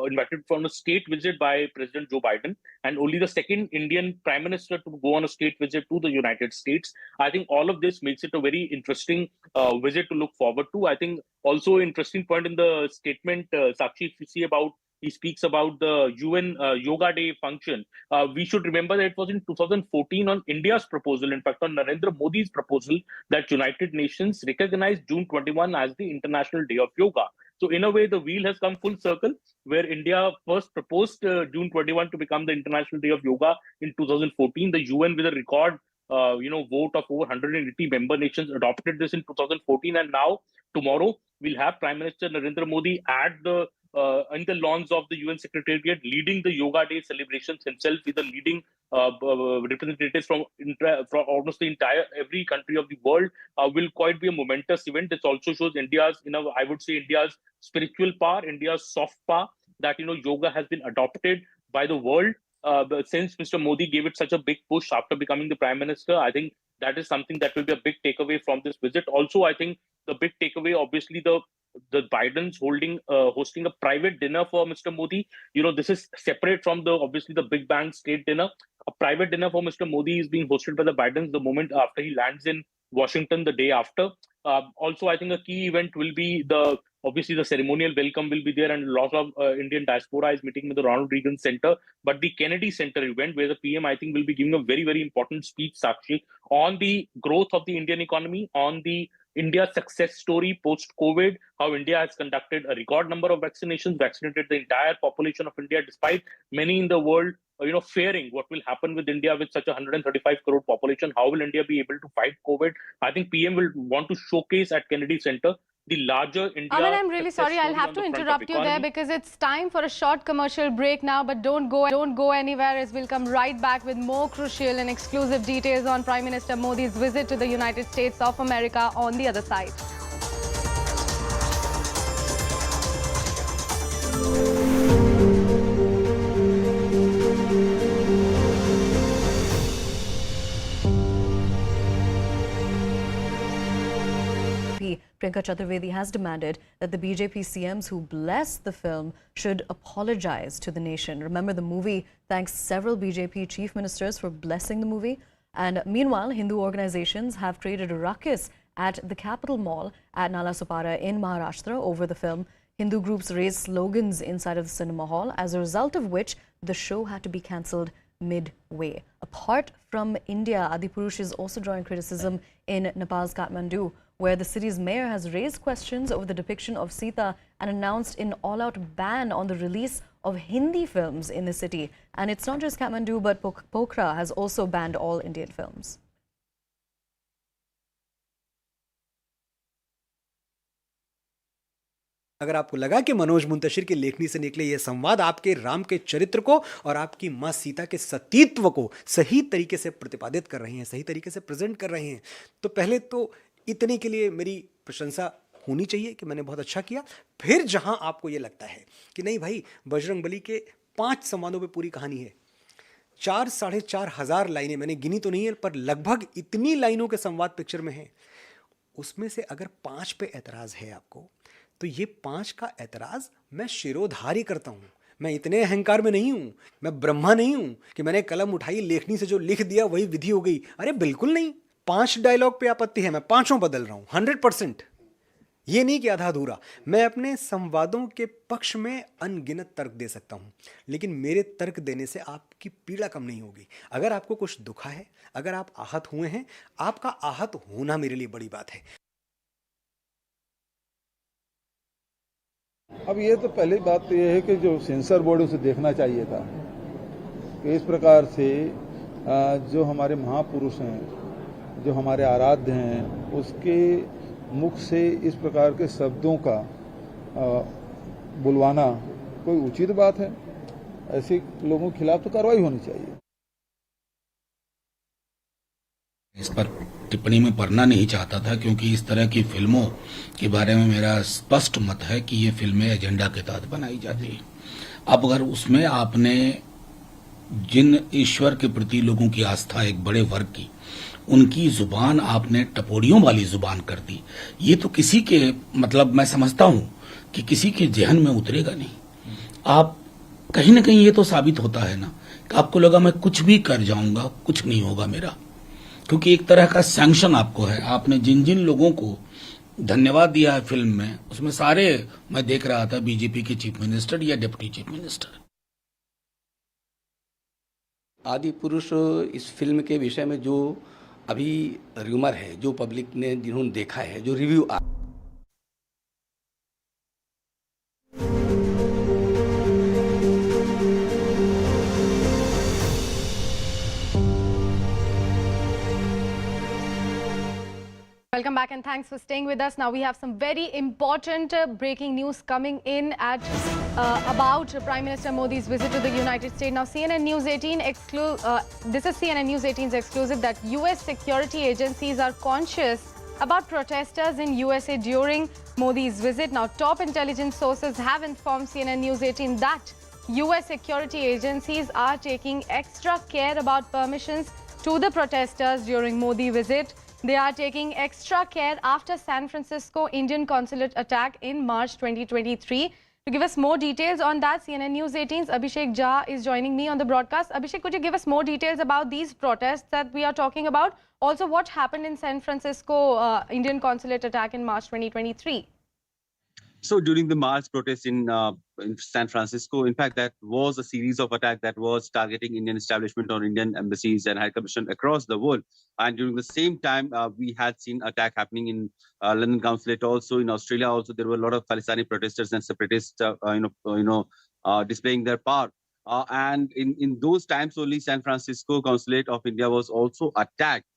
invited for a state visit by President Joe Biden, and only the second Indian Prime Minister to go on a state visit to the United States. I think all of this makes it a very interesting visit to look forward to. I think also interesting point in the statement, Sakshi, if you see about, he speaks about the UN Yoga Day function. We should remember that it was in 2014 on India's proposal, in fact on Narendra Modi's proposal, that United Nations recognized June 21 as the International Day of Yoga. So in a way, the wheel has come full circle, where India first proposed June 21 to become the International Day of Yoga in 2014. The UN, with a record vote of over 180 member nations, adopted this in 2014, and now tomorrow we'll have Prime Minister Narendra Modi at the in the lawns of the UN Secretariat, leading the Yoga Day celebrations himself, with the leading representatives from almost the entire every country of the world. Will quite be a momentous event. This also shows India's, I would say, India's spiritual power, India's soft power, that yoga has been adopted by the world since Mr. Modi gave it such a big push after becoming the Prime Minister. I think that is something that will be a big takeaway from this visit. Also, I think the big takeaway, obviously, the Biden's hosting a private dinner for Mr. Modi. This is separate from obviously the Big Bang state dinner. A private dinner for Mr. Modi is being hosted by the Bidens the moment after he lands in Washington, the day after. Also, I think a key event will be obviously the ceremonial welcome will be there, and a lot of Indian diaspora is meeting with the Ronald Reagan Center. But the Kennedy Center event, where the PM, I think, will be giving a very, very important speech, Sakshi, on the growth of the Indian economy, on the India's success story post-COVID, how India has conducted a record number of vaccinations, vaccinated the entire population of India, despite many in the world, fearing what will happen with India with such a 135 crore population. How will India be able to fight COVID? I think PM will want to showcase at Kennedy Center the larger India. Aman, I'm really sorry. I'll have to interrupt you there because it's time for a short commercial break now. But don't go anywhere, as we'll come right back with more crucial and exclusive details on Prime Minister Modi's visit to the United States of America on the other side. Priyanka Chaturvedi has demanded that the BJP CMs who blessed the film should apologize to the nation. Remember, the movie thanks several BJP chief ministers for blessing the movie. And meanwhile, Hindu organizations have created a ruckus at the Capital Mall at Nalasopara in Maharashtra over the film. Hindu groups raised slogans inside of the cinema hall, as a result of which the show had to be cancelled midway. Apart from India, Adipurush is also drawing criticism in Nepal's Kathmandu, where the city's mayor has raised questions over the depiction of Sita and announced an all-out ban on the release of Hindi films in the city. And it's not just Kathmandu, but Pokhara has also banned all Indian films. अगर आपको लगा कि मनोज मुंतशिर की लेखनी से निकले ये संवाद आपके राम के चरित्र को और आपकी मां सीता के सतीत्व को सही तरीके से प्रतिपादित कर रहे हैं, सही तरीके से प्रेजेंट कर रहे हैं, तो पहले तो इतने के लिए मेरी प्रशंसा होनी चाहिए कि मैंने बहुत अच्छा किया। फिर जहां आपको ये लगता है कि नहीं भाई, बजरंगबली के 5 संवादों पे पूरी कहानी है, 4-4.5 हज़ार लाइनें, मैंने गिनी तो नहीं है, पर लगभग इतनी लाइनों के संवाद पिक्चर में है, उसमें से अगर 5 पे एतराज़ है आपको, तो ये 5 का एतराज़ मैं शिरोधार्य करता हूँ। मैं इतने अहंकार में नहीं हूँ, मैं ब्रह्मा नहीं हूँ कि मैंने कलम उठाई, लेखनी से जो लिख दिया वही विधि हो गई। अरे बिल्कुल नहीं। 5 डायलॉग पे आपत्ति है, मैं 5 बदल रहा हूँ 100%। ये नहीं कि आधा अधूरा। मैं अपने संवादों के पक्ष में अनगिनत तर्क दे सकता हूँ, लेकिन मेरे तर्क देने से आपकी पीड़ा कम नहीं होगी। अगर आपको कुछ दुखा है, अगर आप आहत हुए हैं, आपका आहत होना मेरे लिए बड़ी बात है। अब ये तो पहली बात तो ये है कि जो सेंसर बोर्ड उसे देखना चाहिए था कि इस प्रकार से जो हमारे महापुरुष हैं, जो हमारे आराध्य हैं, उसके मुख से इस प्रकार के शब्दों का बुलवाना कोई उचित बात है? ऐसे लोगों के खिलाफ तो कार्रवाई होनी चाहिए। इस पर टिप्पणी में पढ़ना नहीं चाहता था, क्योंकि इस तरह की फिल्मों के बारे में मेरा स्पष्ट मत है कि ये फिल्में एजेंडा के तहत बनाई जाती है। अब अगर उसमें आपने जिन ईश्वर के प्रति लोगों की आस्था, एक बड़े वर्ग की, उनकी जुबान आपने टपोरियों वाली जुबान कर दी, ये तो किसी के, मतलब मैं समझता हूं कि किसी के जहन में उतरेगा नहीं। आप कहीं ना कहीं ये तो साबित होता है ना कि आपको लगा मैं कुछ भी कर जाऊंगा, कुछ नहीं होगा मेरा, क्योंकि एक तरह का सैंक्शन आपको है। आपने जिन जिन लोगों को धन्यवाद दिया है फिल्म में, उसमें सारे मैं देख रहा था बीजेपी के चीफ मिनिस्टर या डिप्टी चीफ मिनिस्टर। आदि पुरुष इस फिल्म के विषय में जो अभी र्यूमर है, जो पब्लिक ने जिन्होंने देखा है, जो review Welcome back and thanks for staying with us. Now we have some very important breaking news coming in about Prime Minister Modi's visit to the United States. Now CNN News 18 this is CNN News 18's exclusive that US security agencies are conscious about protesters in USA during Modi's visit. Now top intelligence sources have informed CNN News 18 that US security agencies are taking extra care about permissions to the protesters during Modi visit. They are taking extra care after San Francisco Indian consulate attack in March 2023. To give us more details on that, CNN News 18's Abhishek Jha is joining me on the broadcast. Abhishek, could you give us more details about these protests that we are talking about? Also, what happened in San Francisco Indian consulate attack in March 2023? So during the March protest in San Francisco, in fact, that was a series of attacks that was targeting Indian establishment on Indian embassies and high commission across the world. And during the same time, we had seen attack happening in London consulate, also in Australia. Also, there were a lot of Palestinian protesters and separatists, displaying their power. And in those times, only San Francisco consulate of India was also attacked.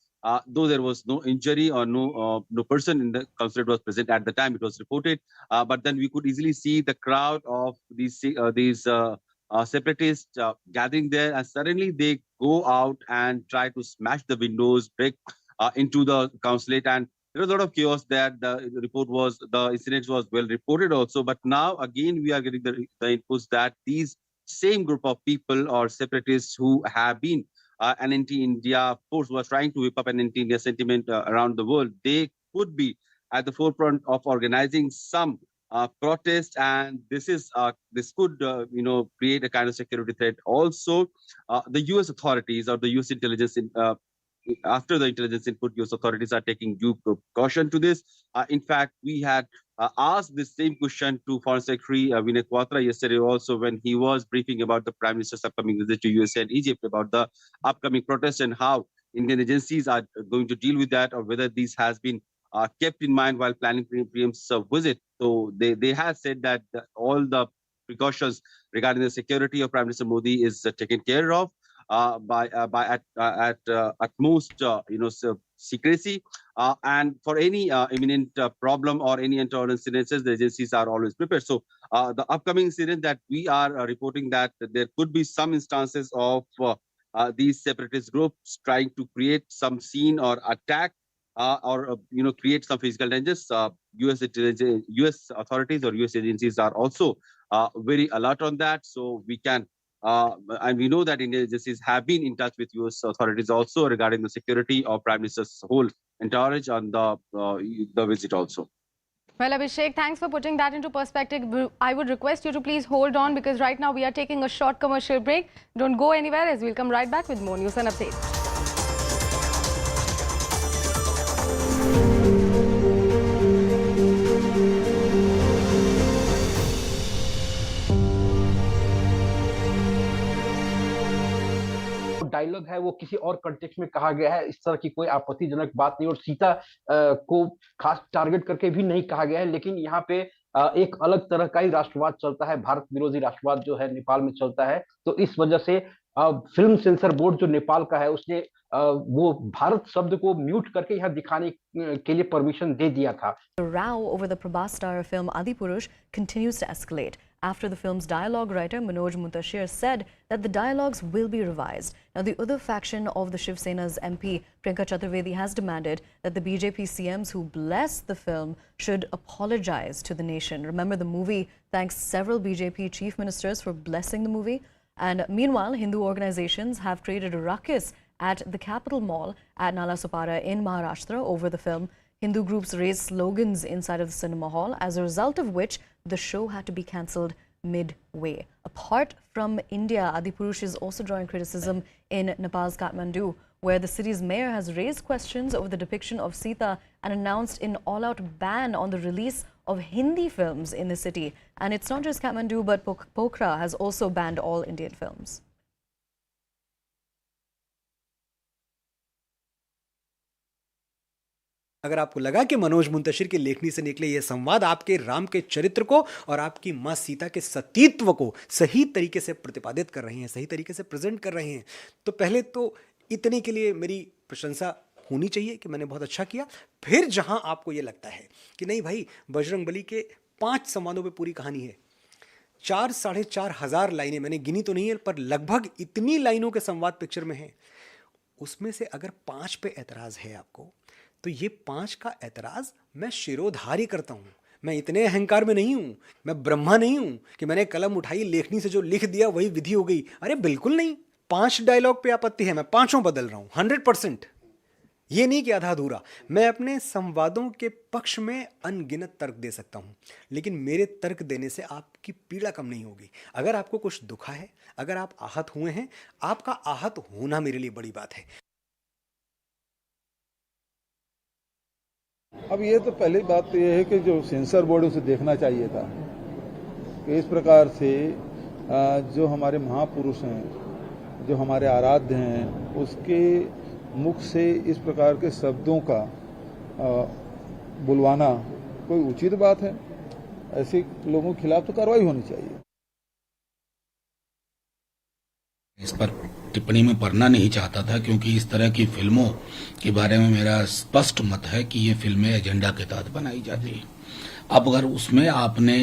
Though there was no injury or no person in the consulate was present at the time, it was reported. But then we could easily see the crowd of these separatists gathering there, and suddenly they go out and try to smash the windows, break into the consulate, and there was a lot of chaos there. The incident was well reported also. But now again we are getting the inputs that these same group of people or separatists who have been an anti-India force, was trying to whip up an anti-India sentiment around the world. They could be at the forefront of organizing some protest, and this could create a kind of security threat. Also, the U.S. authorities or the U.S. intelligence after the intelligence input, U.S. authorities are taking due precaution to this. In fact, we had asked the same question to Foreign Secretary Vinay Quatra yesterday also, when he was briefing about the Prime Minister's upcoming visit to USA and Egypt, about the upcoming protests and how Indian agencies are going to deal with that, or whether this has been kept in mind while planning PM's visit. So they have said that all the precautions regarding the security of Prime Minister Modi is taken care of by at utmost secrecy, and for any imminent problem or any untoward incidences, the agencies are always prepared. So the upcoming incident that we are reporting, that there could be some instances of these separatist groups trying to create some scene or attack or create some physical dangers. U.S. authorities or U.S. agencies are also very alert on that. So we can. And we know that Indian agencies have been in touch with U.S. authorities also regarding the security of Prime Minister's whole entourage on the visit also. Well, Abhishek, thanks for putting that into perspective. I would request you to please hold on, because right now we are taking a short commercial break. Don't go anywhere, as we'll come right back with more news and updates. Dialogue है वो किसी और context में कहा गया है, इस तरह की कोई आपत्तिजनक बात नहीं, और सीता को खास टारगेट करके भी नहीं कहा गया है। लेकिन यहाँ पे एक अलग तरह का ही राष्ट्रवाद चलता है, भारत विरोधी राष्ट्रवाद जो है नेपाल में चलता है। तो इस वजह से फिल्म सेंसर बोर्ड जो नेपाल का है, उसने वो भारत शब्द को म्यूट करके यहाँ दिखाने के लिए परमिशन दे दिया था। The row over the Prabhas star film Adipurush continues to escalate after the film's dialogue writer Manoj Muntashir said that the dialogues will be revised. Now, the other faction of the Shiv Sena's MP, Priyanka Chaturvedi, has demanded that the BJP CMs who blessed the film should apologize to the nation. Remember, the movie thanks several BJP chief ministers for blessing the movie. And meanwhile, Hindu organizations have created a ruckus at the Capital Mall at Nalasopara in Maharashtra over the film. Hindu groups raised slogans inside of the cinema hall, as a result of which the show had to be cancelled midway. Apart from India, Adipurush is also drawing criticism in Nepal's Kathmandu, where the city's mayor has raised questions over the depiction of Sita and announced an all-out ban on the release of Hindi films in the city. And it's not just Kathmandu, but Pokhara has also banned all Indian films. अगर आपको लगा कि मनोज मुंतशिर की लेखनी से निकले ये संवाद आपके राम के चरित्र को और आपकी मां सीता के सतीत्व को सही तरीके से प्रतिपादित कर रहे हैं, सही तरीके से प्रेजेंट कर रहे हैं, तो पहले तो इतने के लिए मेरी प्रशंसा होनी चाहिए कि मैंने बहुत अच्छा किया। फिर जहां आपको ये लगता है कि नहीं भाई, बजरंगबली के 5 संवादों पे पूरी कहानी है, 4-4.5 हजार लाइनें, मैंने गिनी तो नहीं है, पर लगभग इतनी लाइनों के संवाद पिक्चर में है, उसमें से अगर 5 पे ऐतराज है आपको, तो ये 5 का ऐतराज मैं शिरोधार्य करता हूं। मैं इतने अहंकार में नहीं हूं, मैं ब्रह्मा नहीं हूं कि मैंने कलम उठाई, लेखनी से जो लिख दिया वही विधि हो गई। अरे बिल्कुल नहीं, 5 डायलॉग पे आपत्ति है, मैं 5 बदल रहा हूं 100%। ये नहीं कि आधा अधूरा। मैं अपने संवादों के पक्ष में अनगिनत तर्क दे सकता हूं, लेकिन मेरे तर्क देने से आपकी पीड़ा कम नहीं होगी। अगर आपको कुछ दुखा है, अगर आप आहत हुए हैं, आपका आहत होना मेरे लिए बड़ी बात है। अब ये तो पहली बात तो ये है कि जो सेंसर बोर्ड उसे देखना चाहिए था कि इस प्रकार से जो हमारे महापुरुष हैं, जो हमारे आराध्य हैं, उसके मुख से इस प्रकार के शब्दों का बुलवाना कोई उचित बात है? ऐसे लोगों के खिलाफ तो कार्रवाई होनी चाहिए। इस पर टिप्पणी में पढ़ना नहीं चाहता था, क्योंकि इस तरह की फिल्मों के बारे में मेरा स्पष्ट मत है कि ये फिल्में एजेंडा के तहत बनाई जाती है। अब अगर उसमें आपने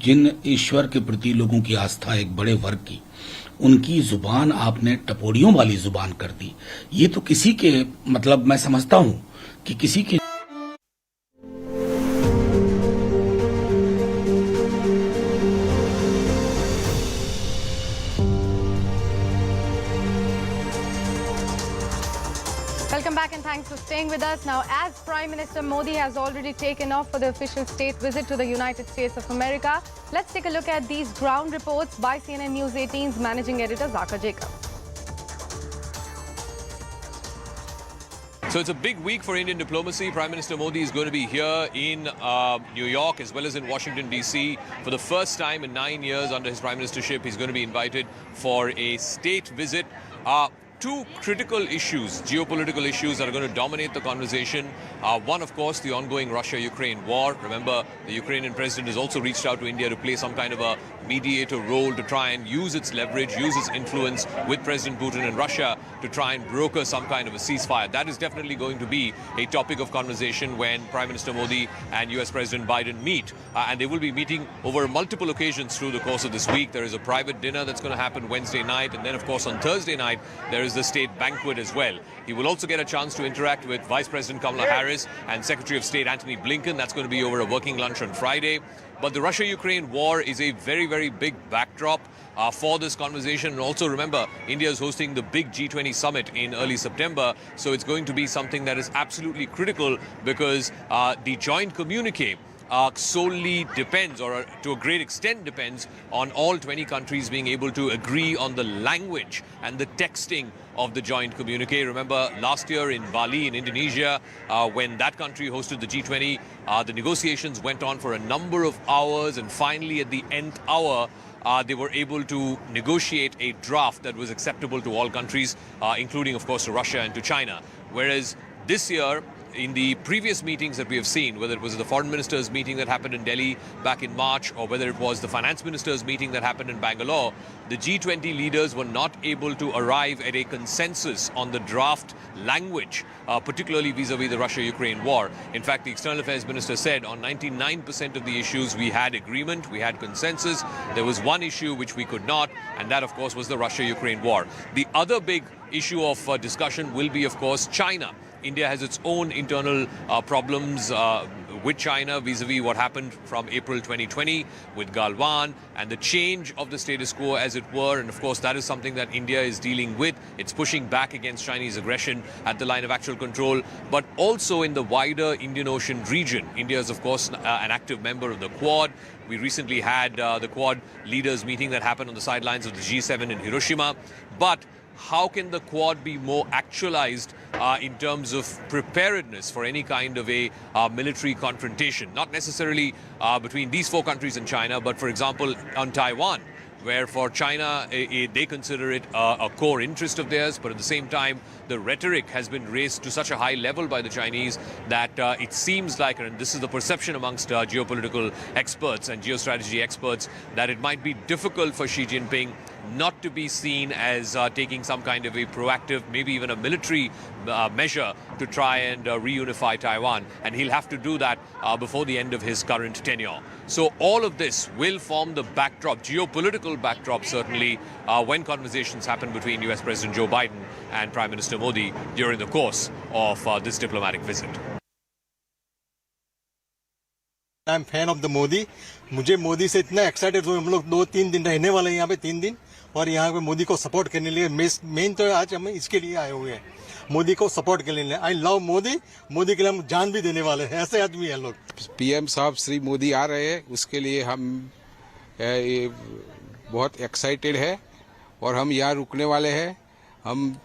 जिन ईश्वर के प्रति लोगों की आस्था, एक बड़े वर्ग की, उनकी जुबान आपने टपोरियों वाली जुबान कर दी, ये तो किसी के, मतलब मैं समझता हूं कि किसी की Welcome back and thanks for staying with us. Now, as Prime Minister Modi has already taken off for the official state visit to the United States of America, let's take a look at these ground reports by CNN News 18's managing editor Zaka Jacob. So it's a big week for Indian diplomacy. Prime Minister Modi is going to be here in New York as well as in Washington, D.C. For the first time in 9 years under his prime ministership, he's going to be invited for a state visit. Two critical issues, geopolitical issues, that are going to dominate the conversation. One, of course, the ongoing Russia-Ukraine war. Remember, the Ukrainian president has also reached out to India to play some kind of a mediator role to try and use its leverage, use its influence with President Putin and Russia to try and broker some kind of a ceasefire. That is definitely going to be a topic of conversation when Prime Minister Modi and US President Biden meet. And they will be meeting over multiple occasions through the course of this week. There is a private dinner that's going to happen Wednesday night. And then, of course, on Thursday night, there is the state banquet as well. He will also get a chance to interact with Vice President Kamala Harris and Secretary of State Antony Blinken. That's going to be over a working lunch on Friday. But the Russia-Ukraine war is a very, very big backdrop for this conversation. And also remember, India is hosting the big G20 summit in early September. So it's going to be something that is absolutely critical because the joint communique solely depends, or to a great extent depends, on all 20 countries being able to agree on the language and the texting of the joint communique. Remember last year in Bali in Indonesia, when that country hosted the G20, the negotiations went on for a number of hours, and finally at the nth hour they were able to negotiate a draft that was acceptable to all countries, including of course to Russia and to China. Whereas this year in the previous meetings that we have seen, whether it was the foreign ministers meeting that happened in Delhi back in March, or whether it was the finance ministers meeting that happened in Bangalore, the G20 leaders were not able to arrive at a consensus on the draft language, particularly vis-a-vis the Russia-Ukraine war. In fact, the External Affairs Minister said on 99% of the issues we had agreement, we had consensus. There was one issue which we could not, and that, of course, was the Russia-Ukraine war. The other big issue of discussion will be, of course, China. India has its own internal problems with China vis-a-vis what happened from April 2020 with Galwan and the change of the status quo, as it were. And of course, that is something that India is dealing with. It's pushing back against Chinese aggression at the line of actual control, but also in the wider Indian Ocean region. India is, of course, an active member of the Quad. We recently had the Quad leaders meeting that happened on the sidelines of the G7 in Hiroshima. But how can the Quad be more actualized in terms of preparedness for any kind of a military confrontation? Not necessarily between these four countries and China, but for example on Taiwan, where for China they consider it a core interest of theirs, but at the same time the rhetoric has been raised to such a high level by the Chinese that it seems like, and this is the perception amongst geopolitical experts and geostrategy experts, that it might be difficult for Xi Jinping not to be seen as taking some kind of a proactive, maybe even a military measure to try and reunify Taiwan. And he'll have to do that before the end of his current tenure. So all of this will form the backdrop, geopolitical backdrop certainly, when conversations happen between US President Joe Biden and Prime Minister Modi during the course of this diplomatic visit. I'm fan of the Modi. मुझे मोदी से इतना excited हूँ. हम लोग 2-3 दिन रहने वाले हैं यहाँ पे, 3 दिन, और यहाँ पे मोदी को सपोर्ट करने लिए मेन तो आज हम इसके लिए आए हुए हैं, मोदी को सपोर्ट करने लिए. I love Modi. मोदी के लिए हम जान भी देने वाले हैं. ऐसे आदमी हैं लोग. पीएम साहब श्री मोदी आ रहे हैं, उसके लिए हम बहुत एक्साइटेड है और हम यहाँ रुकने वाले हैं. हम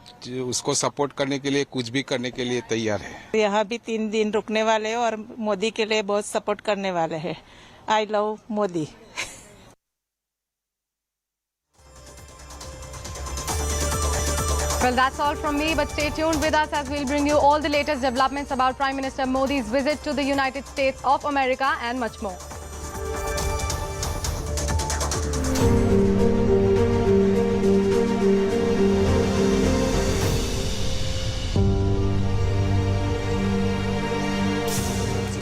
उसको सपोर्ट करने के लिए कुछ भी करने के लिए तैयार है. यहाँ भी 3 दिन रुकने वाले हैं और मोदी के लिए बहुत सपोर्ट करने वाले हैं. I love Modi. Well, that's all from me, but stay tuned with us as we'll bring you all the latest developments about Prime Minister Modi's visit to the United States of America and much more.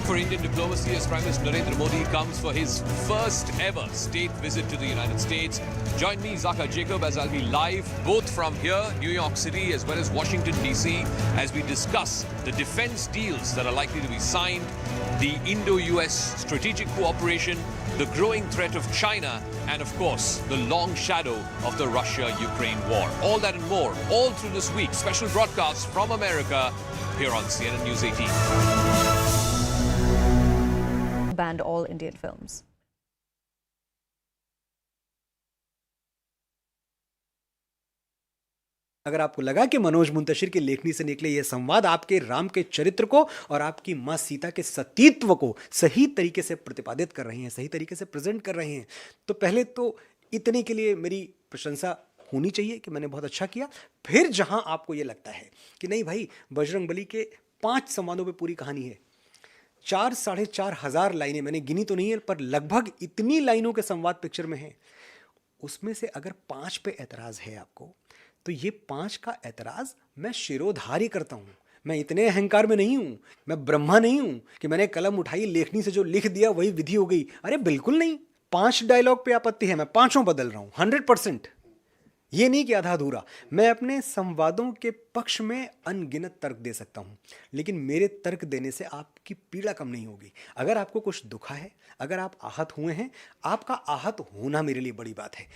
For Indian diplomacy, as Prime Minister Narendra Modi comes for his first ever state visit to the United States. Join me, Zaka Jacob, as I'll be live both from here, New York City, as well as Washington, D.C., as we discuss the defense deals that are likely to be signed, the Indo-US strategic cooperation, the growing threat of China, and of course, the long shadow of the Russia-Ukraine war. All that and more, all through this week. Special broadcasts from America here on CNN News 18. Banned all Indian films. अगर आपको लगा कि मनोज मुंतशिर की लेखनी से निकले यह संवाद आपके राम के चरित्र को और आपकी मां सीता के सतीत्व को सही तरीके से प्रतिपादित कर रहे हैं, सही तरीके से प्रेजेंट कर रहे हैं, तो पहले तो इतने के लिए मेरी प्रशंसा होनी चाहिए कि मैंने बहुत अच्छा किया. फिर जहां आपको यह लगता है कि नहीं भाई, बजरंगबली के 5 संवादों पे पूरी कहानी है, 4-4.5 हज़ार लाइनें, मैंने गिनी तो नहीं है, पर लगभग इतनी लाइनों के संवाद पिक्चर में है, उसमें से अगर 5 पे एतराज़ है आपको, तो ये 5 का एतराज़ मैं शिरोधार्य करता हूँ. मैं इतने अहंकार में नहीं हूँ, मैं ब्रह्मा नहीं हूँ कि मैंने कलम उठाई, लेखनी से जो लिख दिया वही विधि हो गई. अरे बिल्कुल नहीं. 5 डायलॉग पे आपत्ति है, मैं 5 बदल रहा हूँ 100%. ये नहीं कि आधा अधूरा. मैं अपने संवादों के पक्ष में अनगिनत तर्क दे सकता हूं, लेकिन मेरे तर्क देने से आपकी पीड़ा कम नहीं होगी. अगर आपको कुछ दुखा है, अगर आप आहत हुए हैं, आपका आहत होना मेरे लिए बड़ी बात है.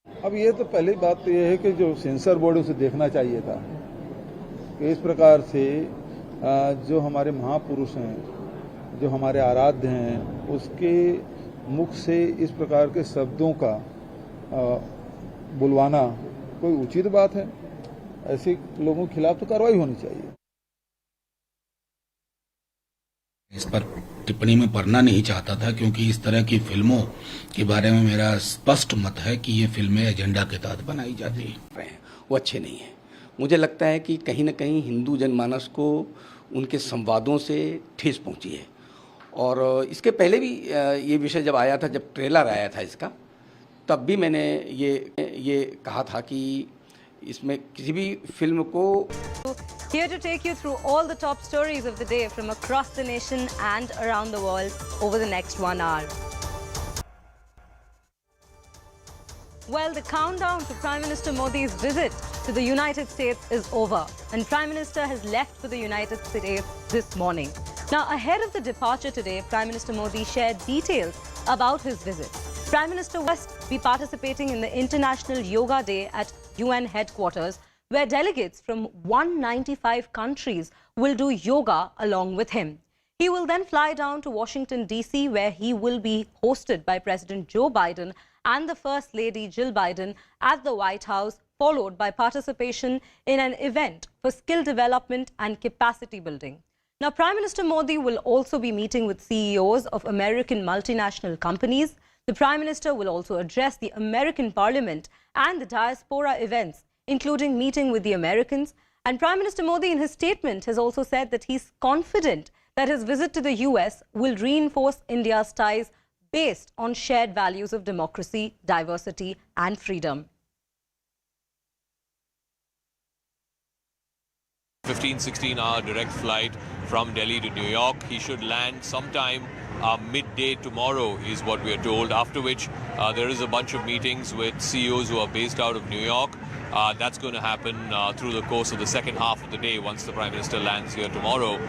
अब ये तो पहली बात तो ये है कि जो सेंसर बोर्ड उसे देखना चाहिए था कि इस प्रकार से जो हमारे महापुरुष हैं, जो हमारे आराध्य हैं, उसके मुख से इस प्रकार के शब्दों का बुलवाना कोई उचित बात है? ऐसे लोगों के खिलाफ तो कार्रवाई होनी चाहिए. इस पर टिप्पणी में पढ़ना नहीं चाहता था, क्योंकि इस तरह की फिल्मों के बारे में मेरा स्पष्ट मत है कि ये फिल्में एजेंडा के तहत बनाई जाती हैं. वो अच्छे नहीं हैं. मुझे लगता है कि कहीं ना कहीं हिंदू जनमानस को उनके संवादों से ठेस पहुंची है। और इसके पहले भी ये विषय जब आया था, जब ट्रेलर आया था इसका, तब भी मैंने ये कहा था कि इसमें किसी भी फिल्म को Here to take you through all the top stories of the day from across the nation and around the world over the next 1 hour. Well, the countdown to Prime Minister Modi's visit to the United States is over, and Prime Minister has left for the United States this morning. Now, ahead of the departure today, Prime Minister Modi shared details about his visit. Prime Minister will be participating in the International Yoga Day at UN headquarters, where delegates from 195 countries will do yoga along with him. He will then fly down to Washington, D.C., where he will be hosted by President Joe Biden and the First Lady Jill Biden at the White House, followed by participation in an event for skill development and capacity building. Now, Prime Minister Modi will also be meeting with CEOs of American multinational companies. The Prime Minister will also address the American Parliament and the diaspora events, including meeting with the Americans. And Prime Minister Modi, in his statement, has also said that he's confident that his visit to the US will reinforce India's ties based on shared values of democracy, diversity and freedom. 15-16 hour direct flight from Delhi to New York. He should land sometime midday tomorrow is what we are told, after which there is a bunch of meetings with CEOs who are based out of New York. That's going to happen through the course of the second half of the day once the Prime Minister lands here tomorrow.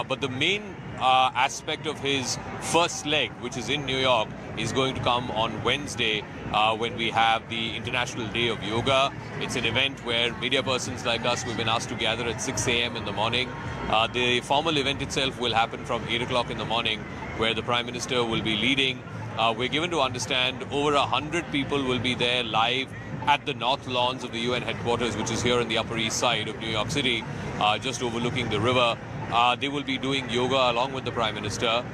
But the main aspect of his first leg, which is in New York, is going to come on Wednesday when we have the International Day of Yoga. It's an event where media persons like us, we've been asked to gather at 6 a.m. in the morning. The formal event itself will happen from 8 o'clock in the morning, where the Prime Minister will be leading. We're given to understand over 100 people will be there live at the north lawns of the UN headquarters, which is here on the Upper East Side of New York City, just overlooking the river. They will be doing yoga along with the Prime Minister.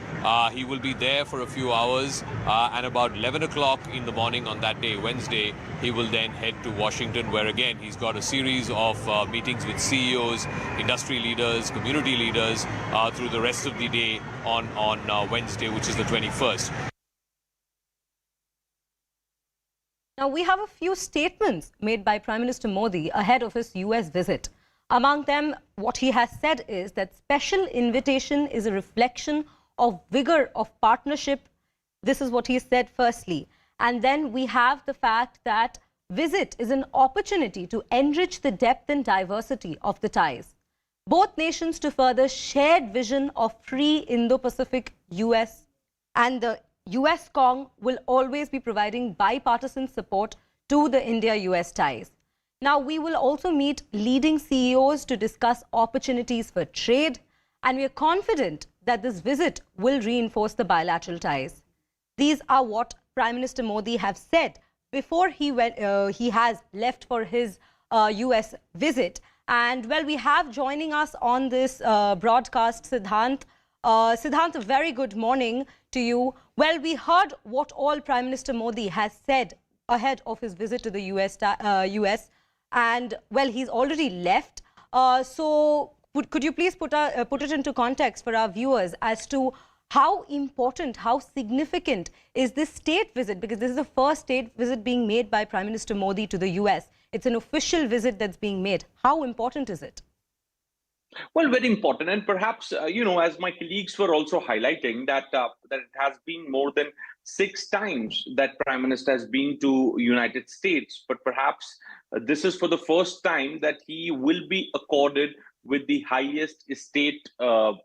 He will be there for a few hours, and about 11 o'clock in the morning on that day, Wednesday, he will then head to Washington, where again he's got a series of meetings with CEOs, industry leaders, community leaders through the rest of the day on Wednesday, which is the 21st. Now, we have a few statements made by Prime Minister Modi ahead of his US visit. Among them, what he has said is that special invitation is a reflection of vigor of partnership. This is what he said firstly. And then we have the fact that visit is an opportunity to enrich the depth and diversity of the ties. Both nations to further shared vision of free Indo-Pacific US, and the US Cong will always be providing bipartisan support to the India-US ties. Now, we will also meet leading CEOs to discuss opportunities for trade, and we are confident that this visit will reinforce the bilateral ties. These are what Prime Minister Modi have said before he has left for his US visit. And well, we have joining us on this broadcast Siddhant. Siddhant, a very good morning to you. Well, we heard what all Prime Minister Modi has said ahead of his visit to the US. And well, he's already left. So could you please put it into context for our viewers as to how important, how significant is this state visit? Because this is the first state visit being made by Prime Minister Modi to the US. It's an official visit that's being made. How important is it? Well, very important, and perhaps as my colleagues were also highlighting that that it has been more than 6 times that Prime Minister has been to United States, but perhaps this is for the first time that he will be accorded with the highest state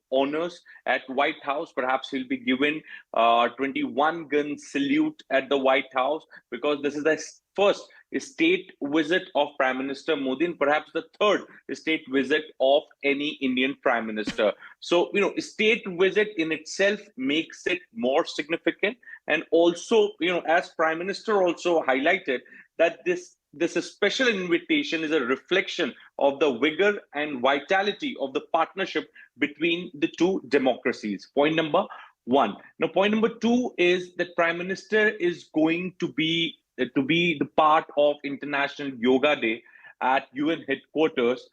honors at White House. Perhaps he'll be given 21-gun salute at the White House, because this is the first state visit of Prime Minister Modi, and perhaps the third state visit of any Indian Prime Minister. So, state visit in itself makes it more significant. And also, as Prime Minister also highlighted, that this special invitation is a reflection of the vigor and vitality of the partnership between the two democracies. Point number one. Now, point number two is that Prime Minister is going to be the part of International Yoga Day. at UN headquarters,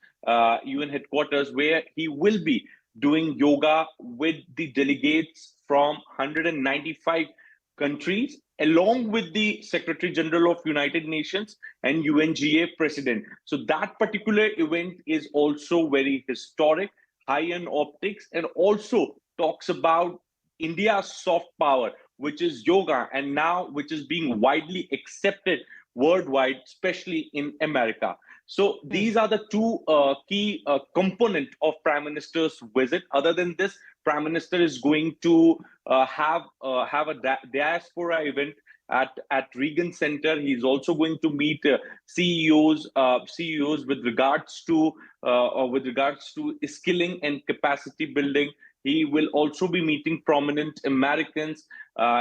where he will be doing yoga with the delegates from 195 countries, along with the Secretary General of United Nations and UNGA President. So that particular event is also very historic, high in optics, and also talks about India's soft power, which is yoga, and now which is being widely accepted worldwide, especially in America. So these are the two key component of Prime Minister's visit. Other than this, Prime Minister is going to have a diaspora event at Reagan Center. He's also going to meet CEOs with regards to skilling and capacity building. He will also be meeting prominent Americans,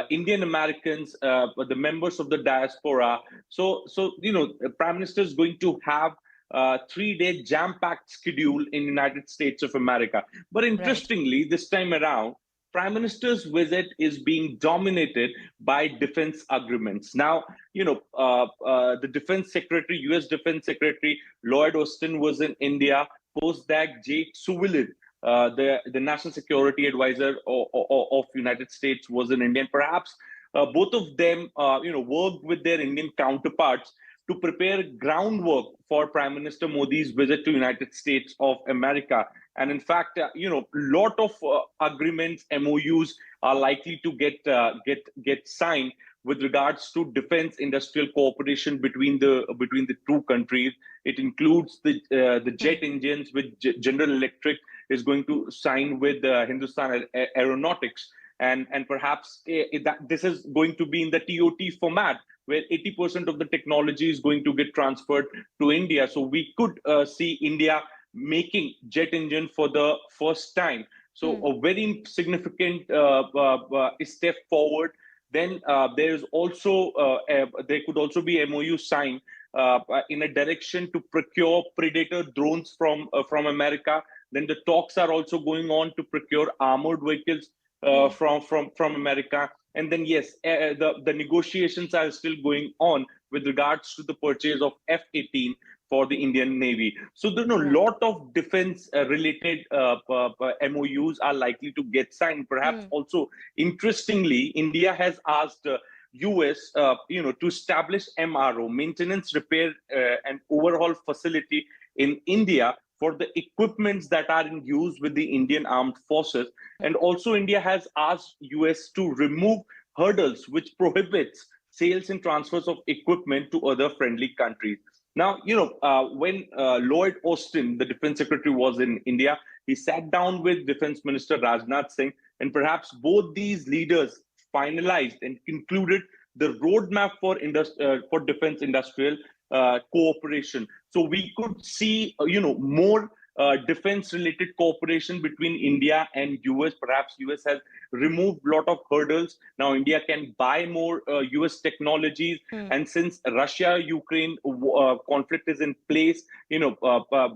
Indian Americans, the members of the diaspora. So the Prime Minister is going to have a 3-day jam-packed schedule in United States of America. But interestingly, this time around, Prime Minister's visit is being dominated by defense agreements. Now, the Defense Secretary, U.S. Defense Secretary Lloyd Austin was in India. Post that, Jake Sullivan, the National Security Advisor of United States, was in India. And perhaps both of them, worked with their Indian counterparts to prepare groundwork for Prime Minister Modi's visit to United States of America. And in fact, lot of agreements, MOUs are likely to get signed with regards to defense industrial cooperation between the two countries. It includes the jet engines, which General Electric is going to sign with Hindustan Aeronautics, and perhaps this is going to be in the TOT format, where 80% of the technology is going to get transferred to India. So we could see India making jet engine for the first time. So a very significant step forward. Then there could also be MOU signed in a direction to procure Predator drones from America. Then the talks are also going on to procure armored vehicles from America. And then, yes, the negotiations are still going on with regards to the purchase of F-18 for the Indian Navy. So there's a lot of defense-related MOUs are likely to get signed. Perhaps also, interestingly, India has asked US, to establish MRO, maintenance, repair, and overhaul facility in India for the equipments that are in use with the Indian Armed Forces. And also India has asked US to remove hurdles which prohibits sales and transfers of equipment to other friendly countries. Now, when Lloyd Austin, the Defense Secretary, was in India, he sat down with Defense Minister Rajnath Singh, and perhaps both these leaders finalized and concluded the roadmap for defense industrial cooperation. So we could see, more defense-related cooperation between India and US. Perhaps US has removed a lot of hurdles. Now India can buy more US technologies. And since Russia-Ukraine conflict is in place,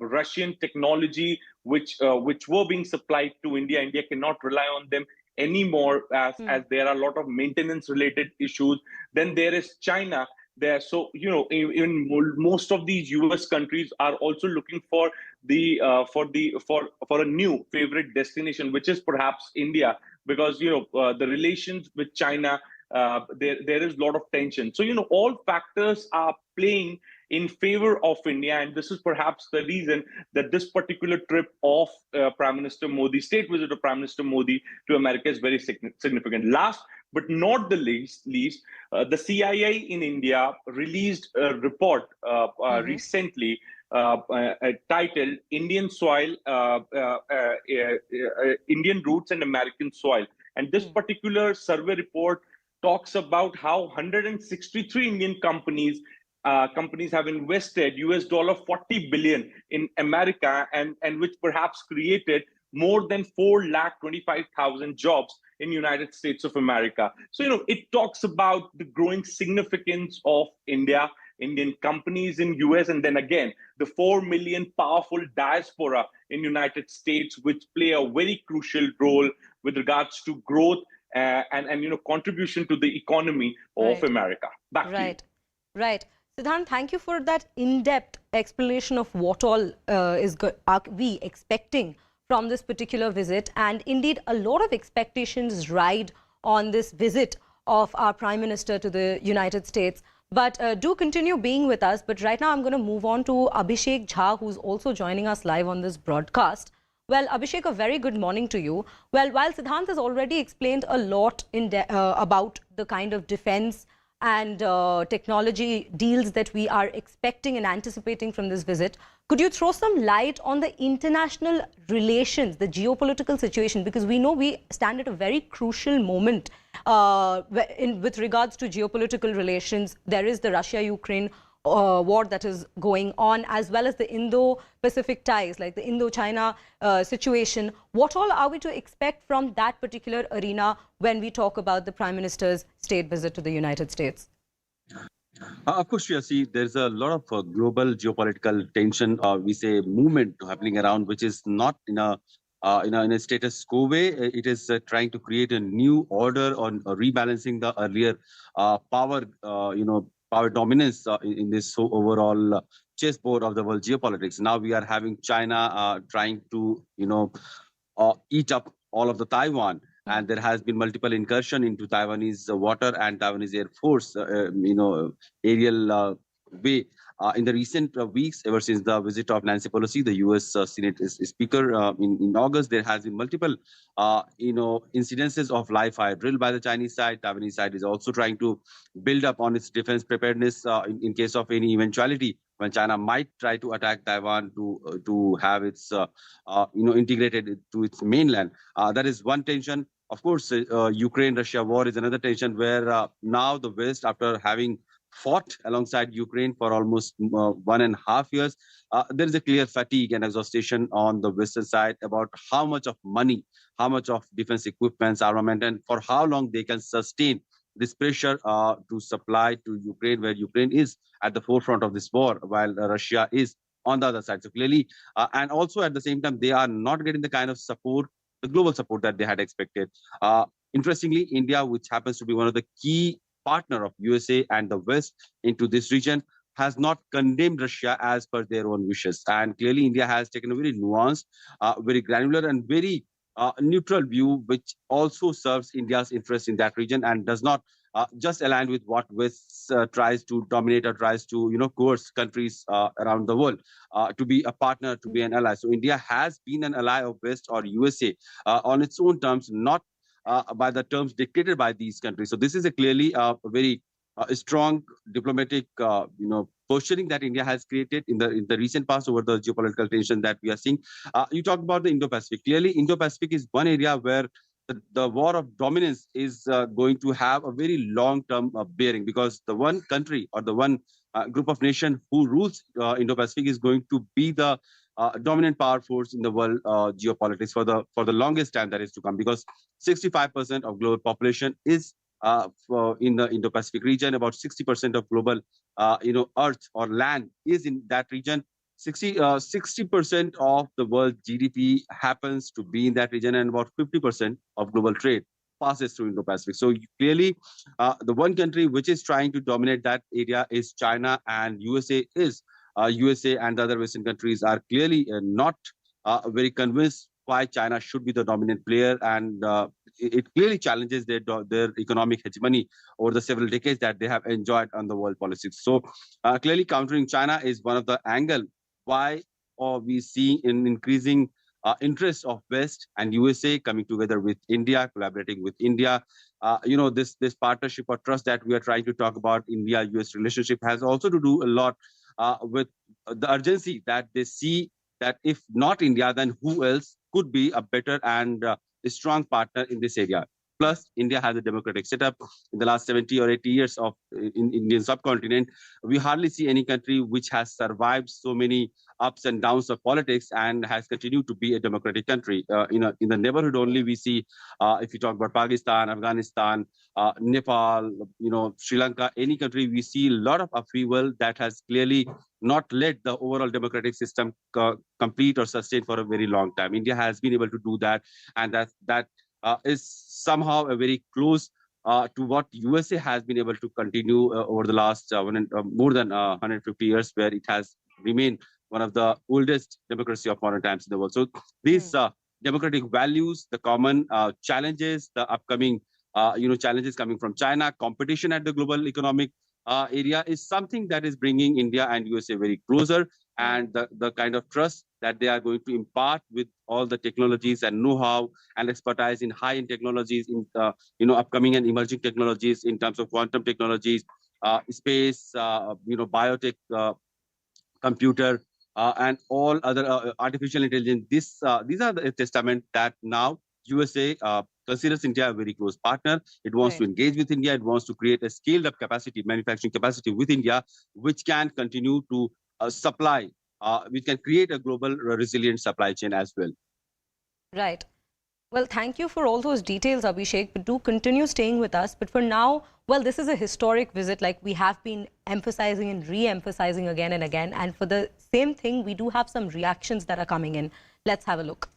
Russian technology, which were being supplied to India, India cannot rely on them anymore as there are a lot of maintenance-related issues. Then there is China there. So, in most of these US countries are also looking for a new favorite destination, which is perhaps India, because the relations with China, there is a lot of tension. So all factors are playing in favor of India, and this is perhaps the reason that this particular trip of Prime Minister Modi, state visit of Prime Minister Modi to America, is very significant. Last but not the least, the CIA in India released a report recently titled "Indian Soil, Indian Roots and American Soil." And this particular survey report talks about how 163 Indian companies have invested $40 billion in America, and which perhaps created more than 4,25,000 jobs in United States of America. So, it talks about the growing significance of Indian companies in US, and then again, the 4 million powerful diaspora in United States, which play a very crucial role with regards to growth and contribution to the economy of America. Back to you. Right. Siddhant, thank you for that in-depth explanation of what all are we expecting from this particular visit. And indeed, a lot of expectations ride on this visit of our Prime Minister to the United States. But do continue being with us. But right now, I'm going to move on to Abhishek Jha, who's also joining us live on this broadcast. Well, Abhishek, a very good morning to you. Well, while Siddhant has already explained a lot about the kind of defense and technology deals that we are expecting and anticipating from this visit, could you throw some light on the international relations, the geopolitical situation? Because we know we stand at a very crucial moment with regards to geopolitical relations. There is the Russia-Ukraine war that is going on, as well as the Indo-Pacific ties, like the Indo-China situation. What all are we to expect from that particular arena when we talk about the Prime Minister's state visit to the United States? Of course, you see, there's a lot of global geopolitical tension, we say movement happening around, which is not in a status quo way. It is trying to create a new order on rebalancing the earlier power dominance in this overall chessboard of the world geopolitics. Now we are having China trying to eat up all of the Taiwan. And there has been multiple incursion into Taiwanese water and Taiwanese Air Force, aerial way. In the recent weeks, ever since the visit of Nancy Pelosi, the U.S. Senate Speaker, in August, there has been multiple, incidences of live fire drill by the Chinese side. Taiwanese side is also trying to build up on its defense preparedness in case of any eventuality when China might try to attack Taiwan to have its, integrated to its mainland. That is one tension. Of course, Ukraine-Russia war is another tension where now the West, after having fought alongside Ukraine for almost 1.5 years, there is a clear fatigue and exhaustion on the Western side about how much of money, how much of defense equipment, armament, and for how long they can sustain this pressure to supply to Ukraine, where Ukraine is at the forefront of this war, while Russia is on the other side. So clearly, and also at the same time, they are not getting the kind of support, the global support that they had expected. Interestingly, India, which happens to be one of the key partner of USA and the West into this region, has not condemned Russia as per their own wishes. And clearly, India has taken a very nuanced, very granular and very neutral view, which also serves India's interest in that region and does not just align with what West tries to dominate or tries to, coerce countries around the world to be a partner, to be an ally. So India has been an ally of West or USA on its own terms, not by the terms dictated by these countries. So this is a clearly a very strong diplomatic, posturing that India has created in the recent past over the geopolitical tension that we are seeing. You talked about the Indo-Pacific. Clearly, Indo-Pacific is one area where the war of dominance is going to have a very long-term bearing, because the one country or the one group of nations who rules Indo-Pacific is going to be the dominant power force in the world geopolitics for the longest time that is to come, because 65% of global population is in the Indo-Pacific region. About 60% of global, earth or land is in that region. 60% of the world GDP happens to be in that region, and about 50% of global trade passes through Indo-Pacific. So clearly, the one country which is trying to dominate that area is China, and USA and the other Western countries are clearly not very convinced why China should be the dominant player, and it clearly challenges their economic hegemony over the several decades that they have enjoyed on the world politics. So clearly, countering China is one of the angles why we see an increasing interest of West and USA coming together with India, collaborating with India. This partnership or trust that we are trying to talk about, India-US relationship, has also to do a lot with the urgency that they see that if not India, then who else could be a better and a strong partner in this area. Plus, India has a democratic setup. In the last 70 or 80 years of in Indian subcontinent, we hardly see any country which has survived so many ups and downs of politics and has continued to be a democratic country. In the neighborhood only, we see, if you talk about Pakistan, Afghanistan, Nepal, Sri Lanka, any country, we see a lot of upheaval that has clearly not let the overall democratic system complete or sustain for a very long time. India has been able to do that, and that is somehow a very close to what USA has been able to continue over the last more than 150 years, where it has remained one of the oldest democracy of modern times in the world. So these democratic values, the common challenges, the upcoming challenges coming from China, competition at the global economic area is something that is bringing India and USA very closer, and the kind of trust that they are going to impart with all the technologies and know-how and expertise in high-end technologies, in upcoming and emerging technologies in terms of quantum technologies, space, biotech, computer, and all other artificial intelligence. These are the testament that now USA considers India a very close partner. It wants to engage with India. It wants to create a scaled-up capacity, manufacturing capacity with India, which can continue to supply, which can create a global resilient supply chain as well. Right. Well, thank you for all those details, Abhishek, but do continue staying with us. But for now, well, this is a historic visit, like we have been emphasizing and re-emphasizing again and again. And for the same thing, we do have some reactions that are coming in. Let's have a look.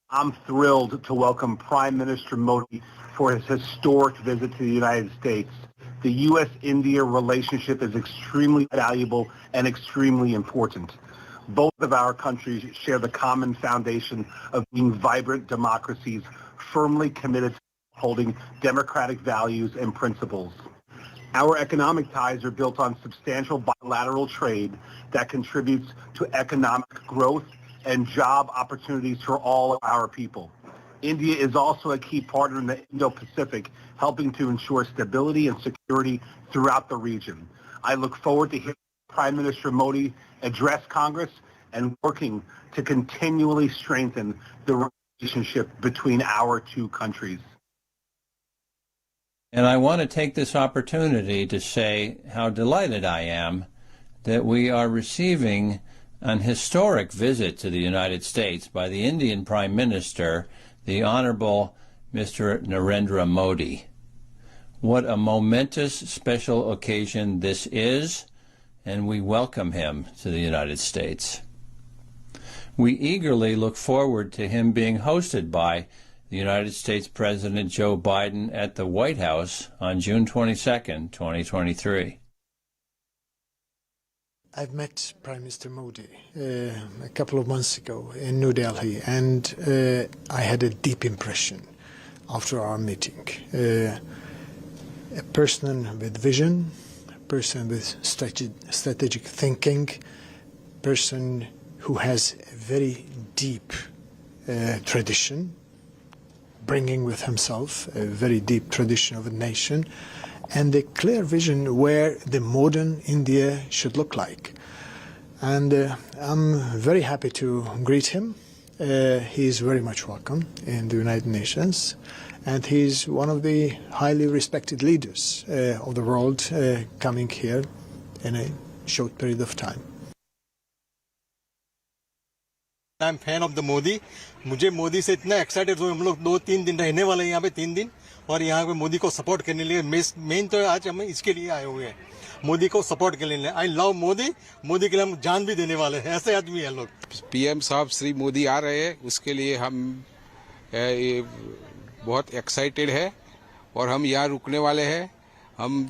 I'm thrilled to welcome Prime Minister Modi for his historic visit to the United States. The U.S.-India relationship is extremely valuable and extremely important. Both of our countries share the common foundation of being vibrant democracies, firmly committed to holding democratic values and principles. Our economic ties are built on substantial bilateral trade that contributes to economic growth and job opportunities for all of our people. India is also a key partner in the Indo-Pacific, helping to ensure stability and security throughout the region. I look forward to hearing Prime Minister Modi address Congress and working to continually strengthen the relationship between our two countries. And I want to take this opportunity to say how delighted I am that we are receiving an historic visit to the United States by the Indian Prime Minister, the Honorable Mr. Narendra Modi. What a momentous special occasion this is, and we welcome him to the United States. We eagerly look forward to him being hosted by the United States President Joe Biden at the White House on June 22nd, 2023. I've met Prime Minister Modi a couple of months ago in New Delhi, and I had a deep impression after our meeting. A person with vision, a person with strategic thinking, person who has a very deep tradition, bringing with himself a very deep tradition of a nation, and a clear vision where the modern India should look like. And I'm very happy to greet him. He is very much welcome in the United Nations, and he's one of the highly respected leaders of the world coming here in a short period of time. I'm fan of the Modi. मुझे मोदी से इतना excited हूँ. हम लोग 2-3 दिन रहने वाले हैं यहाँ पे 3 दिन, और यहाँ पे मोदी को सपोर्ट करने लिए मेन तो आज हम इसके लिए आए हुए हैं, मोदी को सपोर्ट करने लिए. I love Modi. मोदी के लिए हम जान भी देने वाले हैं. ऐसे आदमी हैं लोग. पीएम साहब श्री मोदी आ रहे हैं, उसके लिए हम बहुत एक्साइटेड है, और हम यहाँ रुकने वाले हैं. हम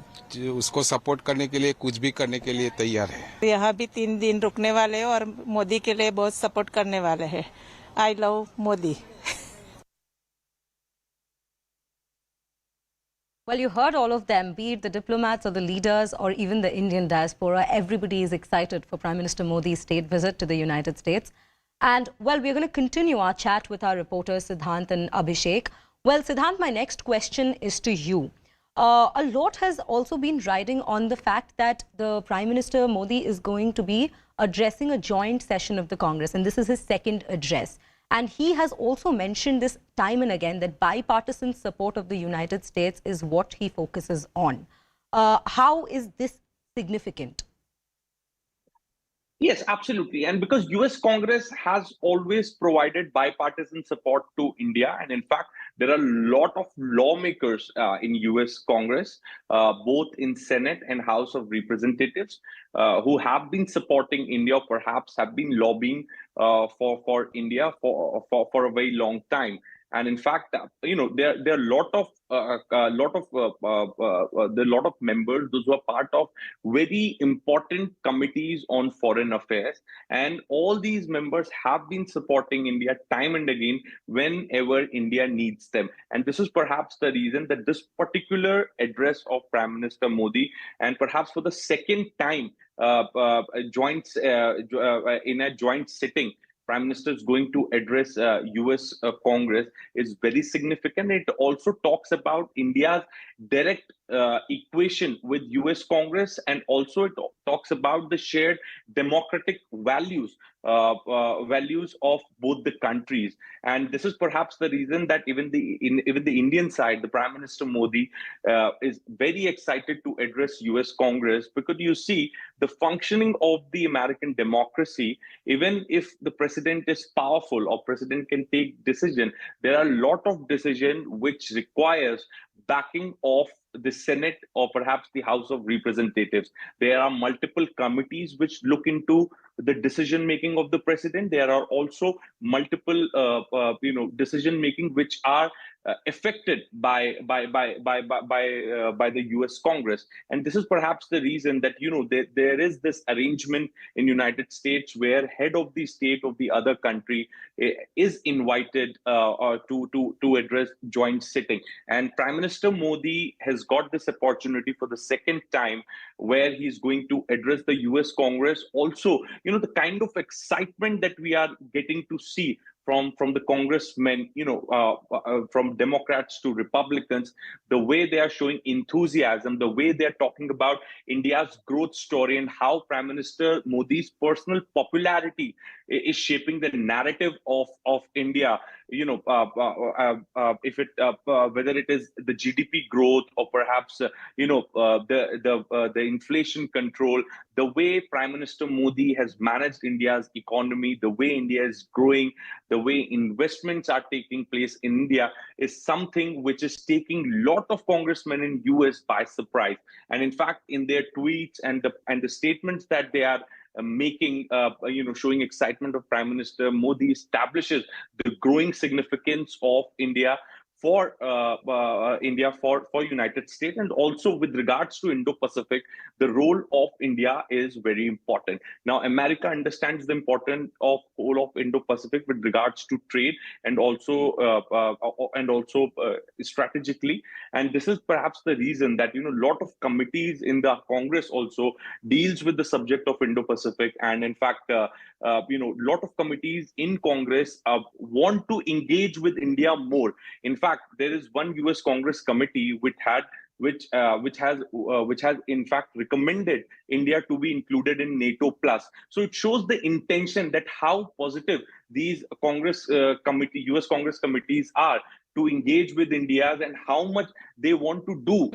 उसको सपोर्ट करने के लिए कुछ भी करने के लिए तैयार है. यहाँ भी 3 दिन रुकने वाले हैं और मोदी के लिए बहुत सपोर्ट करने वाले हैं. I love Modi. Well, you heard all of them, be it the diplomats or the leaders or even the Indian diaspora. Everybody is excited for Prime Minister Modi's state visit to the United States. And, well, we're going to continue our chat with our reporters, Siddhant and Abhishek. Well, Siddhant, my next question is to you. A lot has also been riding on the fact that the Prime Minister Modi is going to be addressing a joint session of the Congress, and this is his second address. And he has also mentioned this time and again that bipartisan support of the United States is what he focuses on. How is this significant? Yes, absolutely. And because US Congress has always provided bipartisan support to India. And in fact, there are a lot of lawmakers in US Congress, both in Senate and House of Representatives, who have been supporting India, perhaps have been lobbying for India for a very long time. And in fact, there are a lot of members, those who are part of very important committees on foreign affairs, and all these members have been supporting India time and again whenever India needs them. And this is perhaps the reason that this particular address of Prime Minister Modi, and perhaps for the second time in a joint sitting, Prime Minister is going to address U.S. Congress, is very significant. It also talks about India's direct equation with U.S. Congress, and also it talks about the shared democratic values of both the countries. And this is perhaps the reason that even the Indian side, the Prime Minister Modi is very excited to address U.S. Congress, because you see the functioning of the American democracy. Even if the president is powerful or president can take decision, there are a lot of decision which requires backing of the Senate or perhaps the House of Representatives. There are multiple committees which look into the decision making of the president. There are also multiple decision making which are affected by the U.S. Congress. And this is perhaps the reason that there is this arrangement in United States where head of the state of the other country is invited to address joint sitting. And Prime Minister Modi has got this opportunity for the second time, where he's going to address the U.S. Congress. Also, the kind of excitement that we are getting to see from the congressmen, from Democrats to Republicans, the way they are showing enthusiasm, the way they are talking about India's growth story, and how Prime Minister Modi's personal popularity is shaping the narrative of India. If it whether it is the GDP growth or perhaps the inflation control, the way Prime Minister Modi has managed India's economy, the way India is growing, the way investments are taking place in India, is something which is taking a lot of congressmen in US by surprise. And in fact, in their tweets and the statements that they are making, showing excitement of Prime Minister Modi, establishes the growing significance of India for United States. And also with regards to Indo-Pacific, the role of India is very important. Now, America understands the importance of whole of Indo-Pacific with regards to trade and also strategically. And this is perhaps the reason that a lot of committees in the Congress also deals with the subject of Indo-Pacific. And in fact, lot of committees in Congress want to engage with India more. In fact, there is one U.S. Congress committee which has in fact recommended India to be included in NATO plus. So it shows the intention that how positive these U.S. Congress committees are to engage with India, and how much they want to do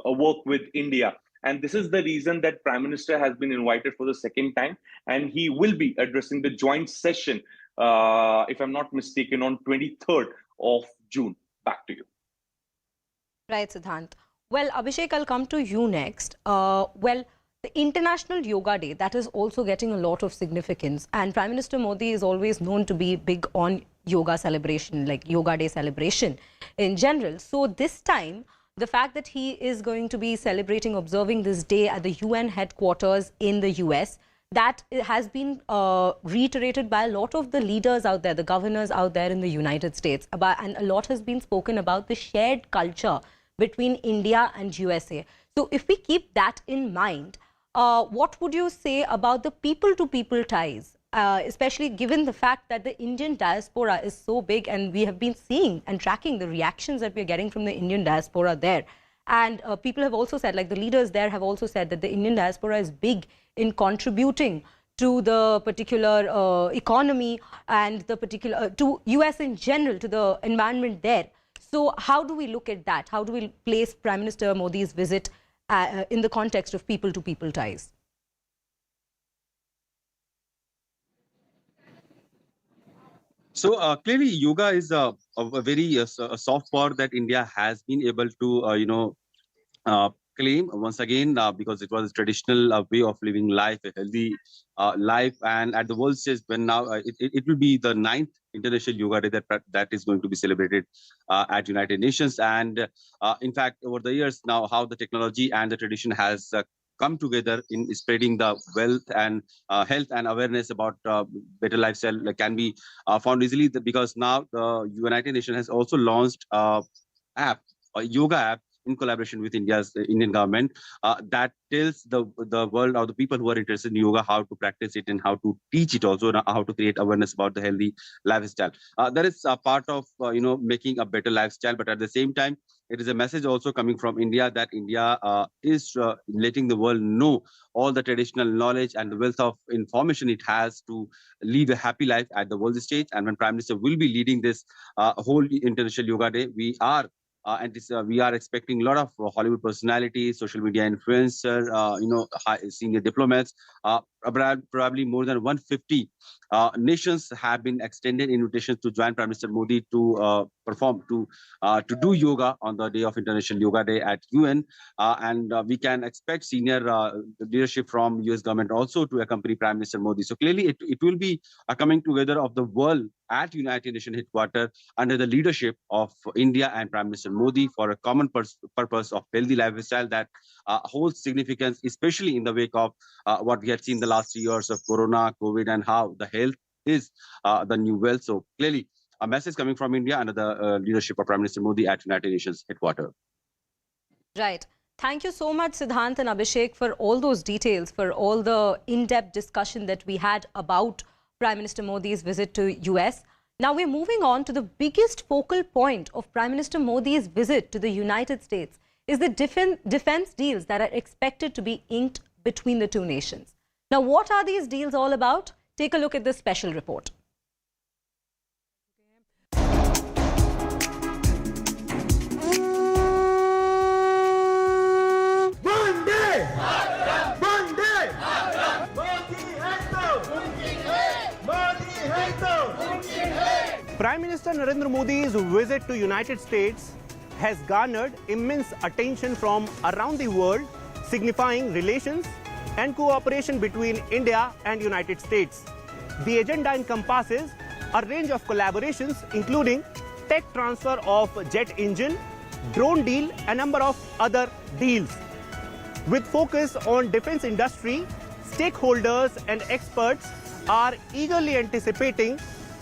work with India. And this is the reason that Prime Minister has been invited for the second time, and he will be addressing the joint session, if I'm not mistaken, on 23rd of June. Back to you. Right, Siddhant. Well, Abhishek, I'll come to you next. The International Yoga Day, that is also getting a lot of significance. And Prime Minister Modi is always known to be big on yoga celebration, like Yoga Day celebration in general. So this time, the fact that he is going to be celebrating, observing this day at the UN headquarters in the US, that has been reiterated by a lot of the leaders out there, the governors out there in the United States. And a lot has been spoken about the shared culture between India and USA. So if we keep that in mind, what would you say about the people-to-people ties, especially given the fact that the Indian diaspora is so big, and we have been seeing and tracking the reactions that we are getting from the Indian diaspora there. And people have also said, like the leaders there have also said, that the Indian diaspora is big in contributing to the particular economy and the particular to US in general, to the environment there. So how do we look at that? How do we place Prime Minister Modi's visit in the context of people-to-people ties? So clearly, yoga is a very soft power that India has been able to, claim once again because it was a traditional way of living life, a healthy life. And at the world stage, when now it will be the 9th International Yoga Day that is going to be celebrated at United Nations. And in fact, over the years now, how the technology and the tradition has come together in spreading the wealth and health and awareness about better lifestyle can be found easily because now the United Nations has also launched app, a yoga app in collaboration with India's Indian government that tells the world or the people who are interested in yoga how to practice it and how to teach it also, and how to create awareness about the healthy lifestyle. That is a part of making a better lifestyle, but at the same time, it is a message also coming from India that India is letting the world know all the traditional knowledge and the wealth of information it has to live a happy life at the world stage. And when Prime Minister will be leading this whole International Yoga Day, we are we are expecting a lot of Hollywood personalities, social media influencer, senior diplomats. Probably more than 150 nations have been extended invitations to join Prime Minister Modi to perform, to do yoga on the day of International Yoga Day at UN. And we can expect senior leadership from US government also to accompany Prime Minister Modi. So clearly it will be a coming together of the world at United Nations headquarters under the leadership of India and Prime Minister Modi for a common purpose of healthy lifestyle that holds significance, especially in the wake of what we had seen the last 3 years of Corona, COVID, and how the health is the new wealth. So clearly a message coming from India under the leadership of Prime Minister Modi at United Nations headquarters. Right. Thank you so much, Siddhant and Abhishek, for all those details, for all the in-depth discussion that we had about Prime Minister Modi's visit to US. Now we're moving on to the biggest focal point of Prime Minister Modi's visit to the United States is the defense deals that are expected to be inked between the two nations. Now, what are these deals all about? Take a look at this special report. Prime Minister Narendra Modi's visit to United States has garnered immense attention from around the world, signifying relations and cooperation between India and United States. The agenda encompasses a range of collaborations including tech transfer of jet engine, drone deal, and a number of other deals. With focus on defense industry, stakeholders and experts are eagerly anticipating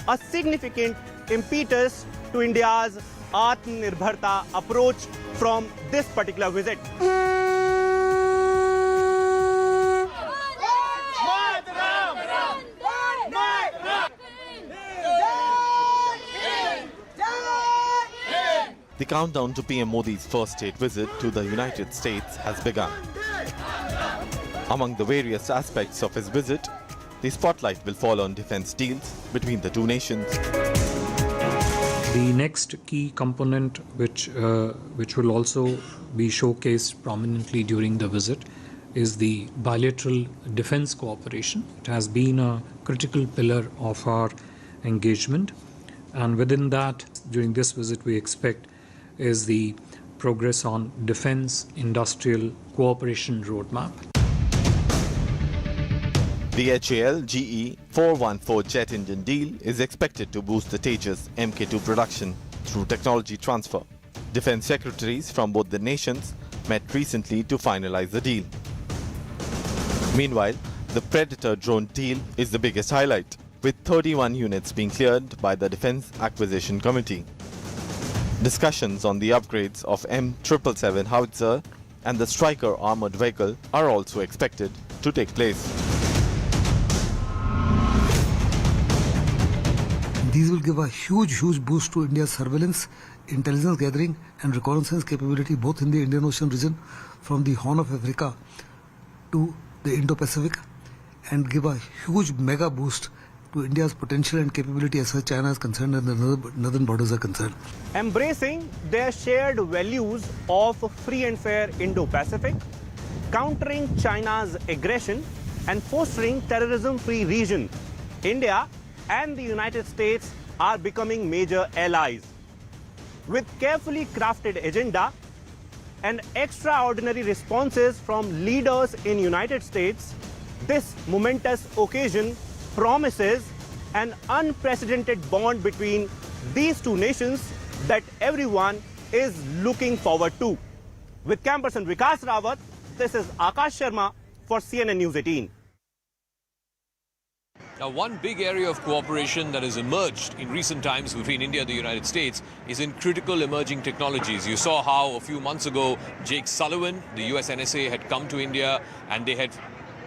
a significant impetus to India's Atmanirbharta approach from this particular visit. The countdown to PM Modi's first state visit to the United States has begun. Among the various aspects of his visit, the spotlight will fall on defense deals between the two nations. The next key component which will also be showcased prominently during the visit is the bilateral defense cooperation. It has been a critical pillar of our engagement, and within that, during this visit, we expect is the progress on defense industrial cooperation roadmap. The HAL-GE 414 jet engine deal is expected to boost the Tejas Mk2 production through technology transfer. Defense secretaries from both the nations met recently to finalize the deal. Meanwhile, the Predator drone deal is the biggest highlight, with 31 units being cleared by the Defense Acquisition Committee. Discussions on the upgrades of M777 howitzer and the Striker armored vehicle are also expected to take place. These will give a huge boost to India's surveillance, intelligence gathering and reconnaissance capability both in the Indian Ocean region from the Horn of Africa to the Indo-Pacific, and give a huge mega boost to India's potential and capability as far as China is concerned and the northern borders are concerned. Embracing their shared values of free and fair Indo-Pacific, countering China's aggression and fostering terrorism-free region, India and the United States are becoming major allies. With carefully crafted agenda and extraordinary responses from leaders in United States, this momentous occasion promises an unprecedented bond between these two nations that everyone is looking forward to. With camperson Vikas Rawat, this is Akash Sharma for CNN News 18. Now, one big area of cooperation that has emerged in recent times between India and the United States is in critical emerging technologies. You saw how a few months ago, Jake Sullivan, the US NSA, had come to India and they had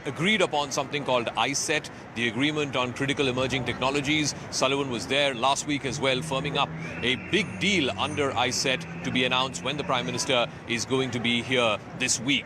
agreed upon something called ISET, the Agreement on Critical Emerging Technologies. Sullivan was there last week as well, firming up a big deal under ISET to be announced when the Prime Minister is going to be here this week.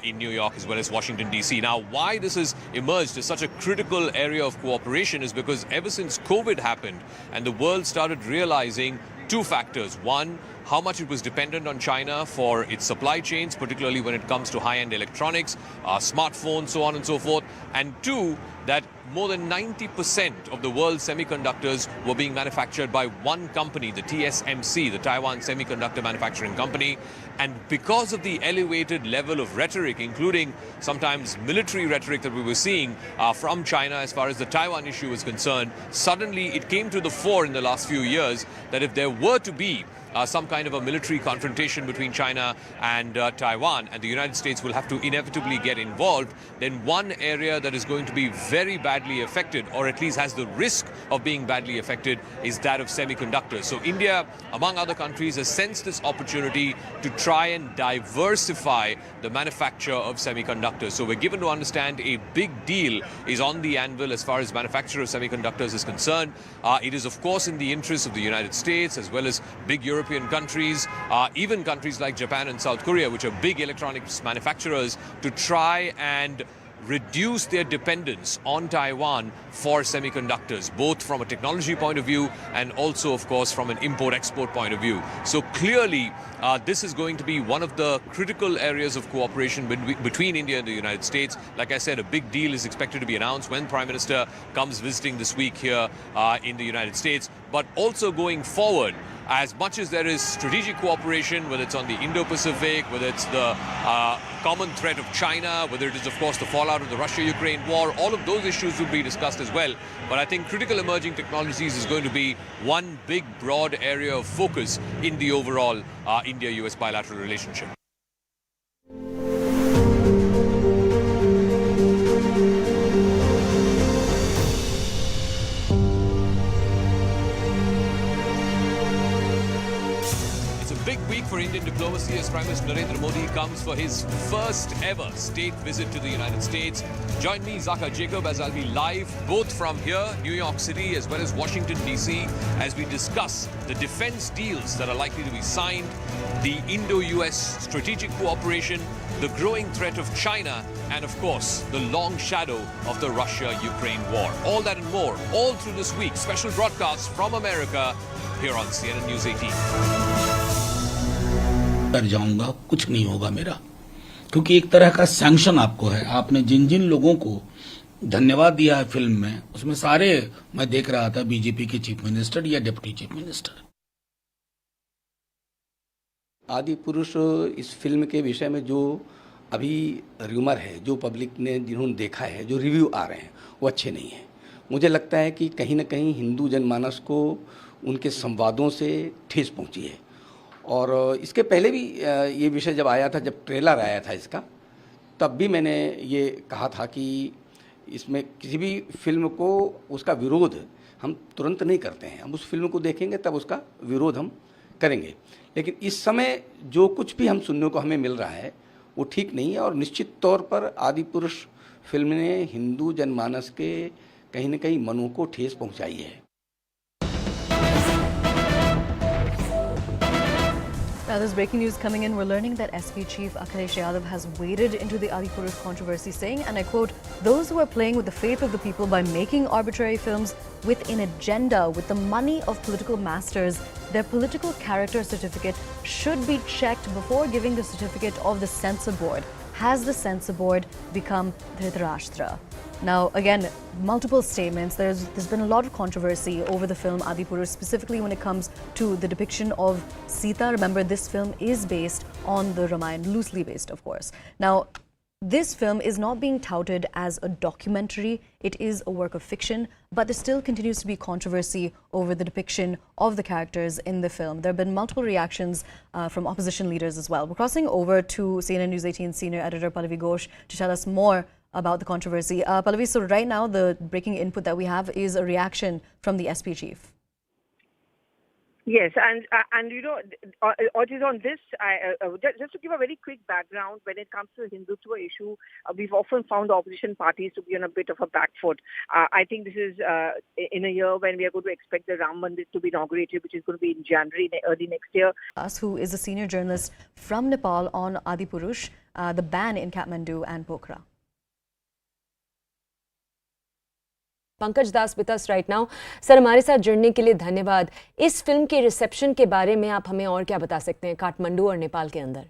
In New York as well as Washington, D.C. Now, why this has emerged as such a critical area of cooperation is because ever since COVID happened and the world started realizing two factors. One, how much it was dependent on China for its supply chains, particularly when it comes to high-end electronics, smartphones, so on and so forth. And two, that more than 90% of the world's semiconductors were being manufactured by one company, the TSMC, the Taiwan Semiconductor Manufacturing Company. And because of the elevated level of rhetoric, including sometimes military rhetoric that we were seeing from China as far as the Taiwan issue is concerned, suddenly it came to the fore in the last few years that if there were to be some kind of a military confrontation between China and Taiwan, and the United States will have to inevitably get involved, then one area that is going to be very badly affected, or at least has the risk of being badly affected, is that of semiconductors. So India, among other countries, has sensed this opportunity to try and diversify the manufacture of semiconductors. So we're given to understand a big deal is on the anvil as far as manufacture of semiconductors is concerned. It is, of course, in the interest of the United States as well as big European countries, even countries like Japan and South Korea, which are big electronics manufacturers, to try and reduce their dependence on Taiwan for semiconductors, both from a technology point of view and also, of course, from an import-export point of view. So clearly, this is going to be one of the critical areas of cooperation between India and the United States. Like I said, a big deal is expected to be announced when Prime Minister comes visiting this week here in the United States. But also going forward, as much as there is strategic cooperation, whether it's on the Indo-Pacific, whether it's the common threat of China, whether it is, of course, the fallout of the Russia-Ukraine war, all of those issues will be discussed as well. But I think critical emerging technologies is going to be one big, broad area of focus in the overall India-US bilateral relationship. Big week for Indian diplomacy as Prime Minister Narendra Modi comes for his first ever state visit to the United States. Join me, Zaka Jacob, as I'll be live both from here, New York City, as well as Washington, D.C., as we discuss the defense deals that are likely to be signed, the Indo-US strategic cooperation, the growing threat of China, and of course, the long shadow of the Russia-Ukraine war. All that and more, all through this week. Special broadcasts from America here on CNN News 18. कर जाऊंगा, कुछ नहीं होगा मेरा, क्योंकि एक तरह का सैंक्शन आपको है। आपने जिन जिन लोगों को धन्यवाद दिया है फिल्म में, उसमें सारे मैं देख रहा था बीजेपी के चीफ मिनिस्टर या डिप्टी चीफ मिनिस्टर। आदि पुरुष इस फिल्म के विषय में जो अभी र्यूमर है, जो पब्लिक ने जिन्होंने देखा है, जो रिव्यू आ रहे हैं, वो अच्छे नहीं हैं। मुझे लगता है कि कहीं न कहीं हिंदू जनमानस को उनके संवादों से ठेस पहुंची है। और इसके पहले भी ये विषय जब आया था, जब ट्रेलर आया था इसका, तब भी मैंने ये कहा था कि इसमें किसी भी फिल्म को उसका विरोध हम तुरंत नहीं करते हैं। हम उस फिल्म को देखेंगे तब उसका विरोध हम करेंगे। लेकिन इस समय जो कुछ भी हम सुनने को हमें मिल रहा है वो ठीक नहीं है, और निश्चित तौर पर आदि पुरुष फिल्म ने हिंदू जनमानस के कहीं न कहीं मनों को ठेस पहुंचाई है। Now, there's breaking news coming in. We're learning that SP Chief Akhilesh Yadav has waded into the Adipurush controversy, saying, and I quote, "Those who are playing with the faith of the people by making arbitrary films with an agenda, with the money of political masters, their political character certificate should be checked before giving the certificate of the censor board. Has the censor board become Dhritarashtra?" Now, again, multiple statements. There's been a lot of controversy over the film Adipurush, specifically when it comes to the depiction of Sita. Remember, this film is based on the Ramayana, loosely based, of course. Now, this film is not being touted as a documentary. It is a work of fiction, but there still continues to be controversy over the depiction of the characters in the film. There have been multiple reactions from opposition leaders as well. We're crossing over to CNN News 18 senior editor Pallavi Ghosh to tell us more about the controversy. Pallavi, so right now the breaking input that we have is a reaction from the SP chief. Yes, and you know, Audrey, on this, just to give a very quick background, when it comes to the Hindutva issue, we've often found opposition parties to be on a bit of a back foot. I think this is in a year when we are going to expect the Ram Mandir to be inaugurated, which is going to be in January, early next year. Who is a senior journalist from Nepal on Adipurush, the ban in Kathmandu and Pokhara. Pankaj Das with us right now sir, हमारे साथ जुड़ने के लिए धन्यवाद। इस film के reception के बारे में आप हमें और क्या बता सकते हैं काठमांडू और नेपाल के अंदर?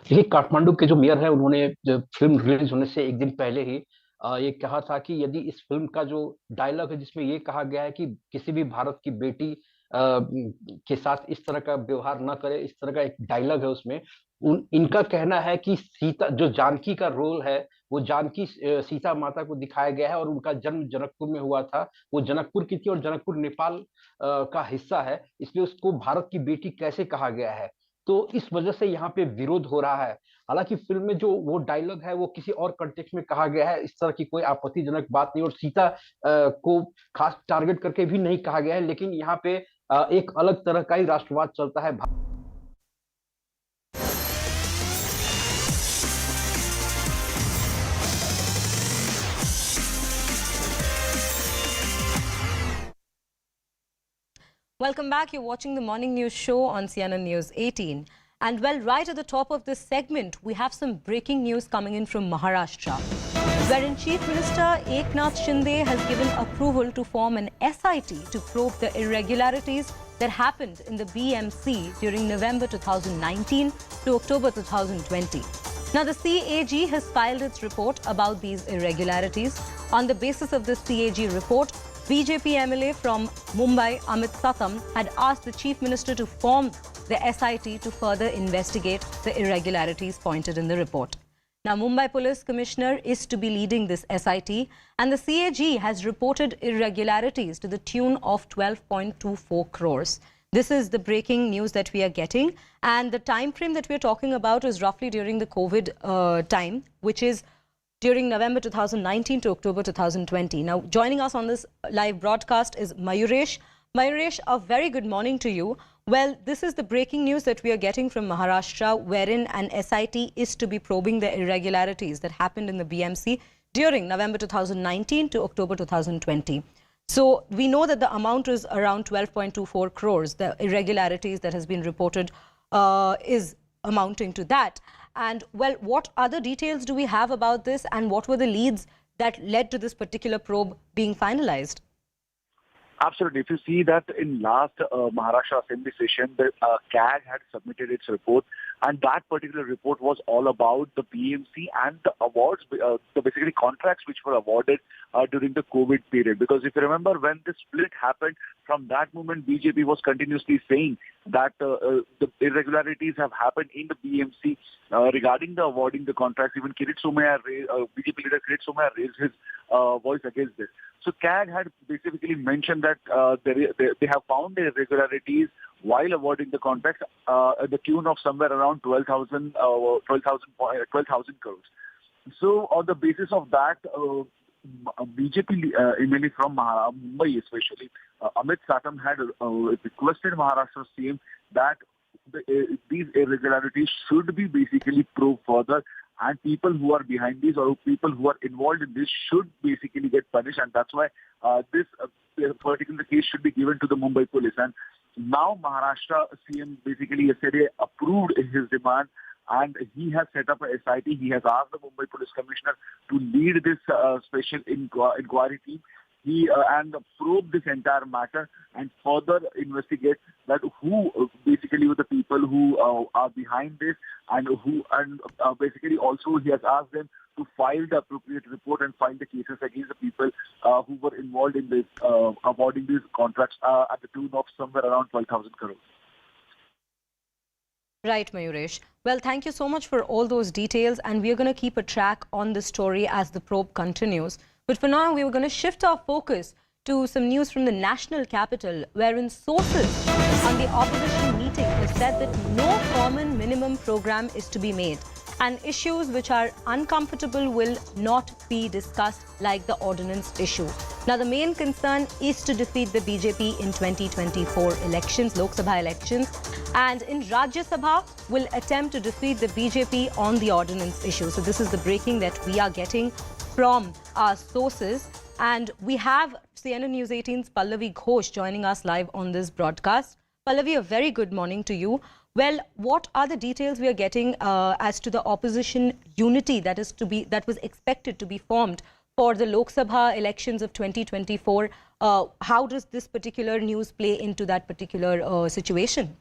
देखिए, काठमांडू के जो मेयर हैं, उन्होंने फिल्म रिलीज होने से एक दिन पहले ही ये कहा था कि यदि इस फिल्म का जो डायलॉग है जिसमें ये कहा गया है कि किसी भी भारत की बेटी के साथ इस तरह का व्यवहार न करे, इस तरह का एक डायलॉग है उसमें, इनका कहना है कि सीता जो जानकी का रोल है, वो जानकी सीता माता को दिखाया गया है और उनका जन्म जनकपुर में हुआ था। वो जनकपुर की थी और जनकपुर नेपाल का हिस्सा है, इसलिए उसको भारत की बेटी कैसे कहा गया है, तो इस वजह से यहाँ पे विरोध हो रहा है। हालांकि फिल्म में जो वो डायलॉग है वो किसी और कंटेक्स्ट में कहा गया है, इस तरह की कोई आपत्तिजनक बात नहीं और सीता को खास टारगेट करके भी नहीं कहा गया है, लेकिन यहाँ पे एक अलग तरह का ही राष्ट्रवाद चलता है। Welcome back. You're watching the morning news show on CNN News 18. And well, right at the top of this segment, we have some breaking news coming in from Maharashtra, wherein Chief Minister Eknath Shinde has given approval to form an SIT to probe the irregularities that happened in the BMC during November 2019 to October 2020. Now, the CAG has filed its report about these irregularities. On the basis of this CAG report, BJP MLA from Mumbai, Amit Satam, had asked the Chief Minister to form the SIT to further investigate the irregularities pointed in the report. Now, Mumbai Police Commissioner is to be leading this SIT, and the CAG has reported irregularities to the tune of 12.24 crores. This is the breaking news that we are getting, and the time frame that we are talking about is roughly during the COVID time, which is during November 2019 to October 2020. Now, joining us on this live broadcast is Mayuresh. Mayuresh, a very good morning to you. Well, this is the breaking news that we are getting from Maharashtra, wherein an SIT is to be probing the irregularities that happened in the BMC during November 2019 to October 2020. So, we know that the amount is around 12.24 crores. The irregularities that has been reported is amounting to that. And well, what other details do we have about this, and what were the leads that led to this particular probe being finalized? Absolutely. If you see that in last Maharashtra Assembly session, the CAG had submitted its report, and that particular report was all about the BMC and the awards, the basically contracts which were awarded during the COVID period. Because if you remember, when the split happened, from that moment, BJP was continuously saying that the irregularities have happened in the BMC regarding the awarding the contracts. Even Kirit Somaiya, BJP leader Kirit Somaiya raised his voice against this. So CAG had basically mentioned that they have found irregularities while awarding the contracts at the tune of somewhere around 12,000 crores. So on the basis of that, BJP MLA from Mumbai especially, Amit Satam had requested Maharashtra CM that these irregularities should be basically probed further, and people who are behind this or people who are involved in this should basically get punished, and that's why this particular case should be given to the Mumbai police. And now Maharashtra CM basically yesterday approved his demand, and he has set up a SIT. He has asked the Mumbai Police Commissioner to lead this special inquiry team. And probe this entire matter and further investigate that who basically were the people who are behind this, and basically also he has asked them to file the appropriate report and file the cases against the people who were involved in this, awarding these contracts at the tune of somewhere around 12,000 crores. Right, Mayuresh. Well, thank you so much for all those details, and we are going to keep a track on this story as the probe continues. But for now, we were going to shift our focus to some news from the national capital, wherein sources on the opposition meeting have said that no common minimum program is to be made, and issues which are uncomfortable will not be discussed, like the ordinance issue. Now, the main concern is to defeat the BJP in 2024 elections, Lok Sabha elections, and in Rajya Sabha will attempt to defeat the BJP on the ordinance issue. So this is the breaking that we are getting from our sources. And we have CNN News 18's Pallavi Ghosh joining us live on this broadcast. Pallavi, a very good morning to you. Well, what are the details we are getting as to the opposition unity that was expected to be formed for the Lok Sabha elections of 2024? How does this particular news play into that particular situation?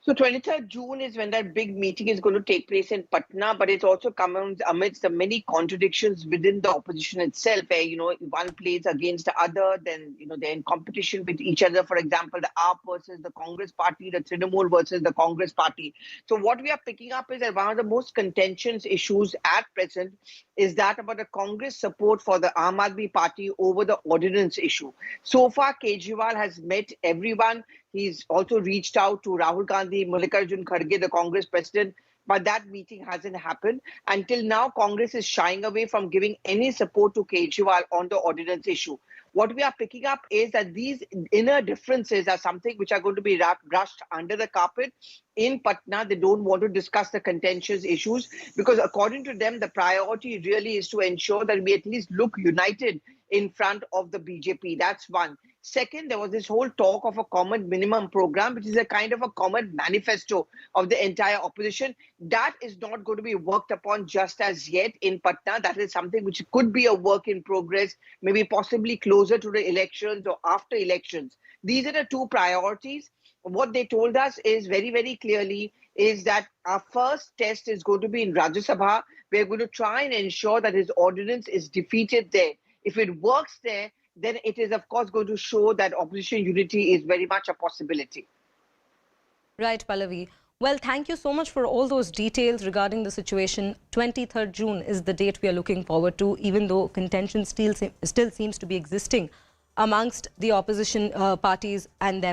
So 23rd June is when that big meeting is going to take place in Patna, but it also comes amidst the many contradictions within the opposition itself, where, one plays against the other, then, they're in competition with each other. For example, the AAP versus the Congress party, the Trinamool versus the Congress party. So what we are picking up is that one of the most contentious issues at present is that about the Congress support for the Aam Aadmi party over the ordinance issue. So far, Kejriwal has met everyone. He's also reached out to Rahul Gandhi, Mallikarjun Kharge, the Congress president, but that meeting hasn't happened. Until now, Congress is shying away from giving any support to Kejriwal on the ordinance issue. What we are picking up is that these inner differences are something which are going to be brushed under the carpet. In Patna, they don't want to discuss the contentious issues because according to them, the priority really is to ensure that we at least look united in front of the BJP. That's one. Second, there was this whole talk of a common minimum program, which is a kind of a common manifesto of the entire opposition. That is not going to be worked upon just as yet in Patna. That is something which could be a work in progress, maybe possibly closer to the elections or after elections. These are the two priorities. What they told us is very, very clearly is that our first test is going to be in Rajya Sabha. We're going to try and ensure that his ordinance is defeated there. If it works there, then it is, of course, going to show that opposition unity is very much a possibility. Right, Pallavi. Well, thank you so much for all those details regarding the situation. 23rd June is the date we are looking forward to, even though contention still seems to be existing amongst the opposition parties and them.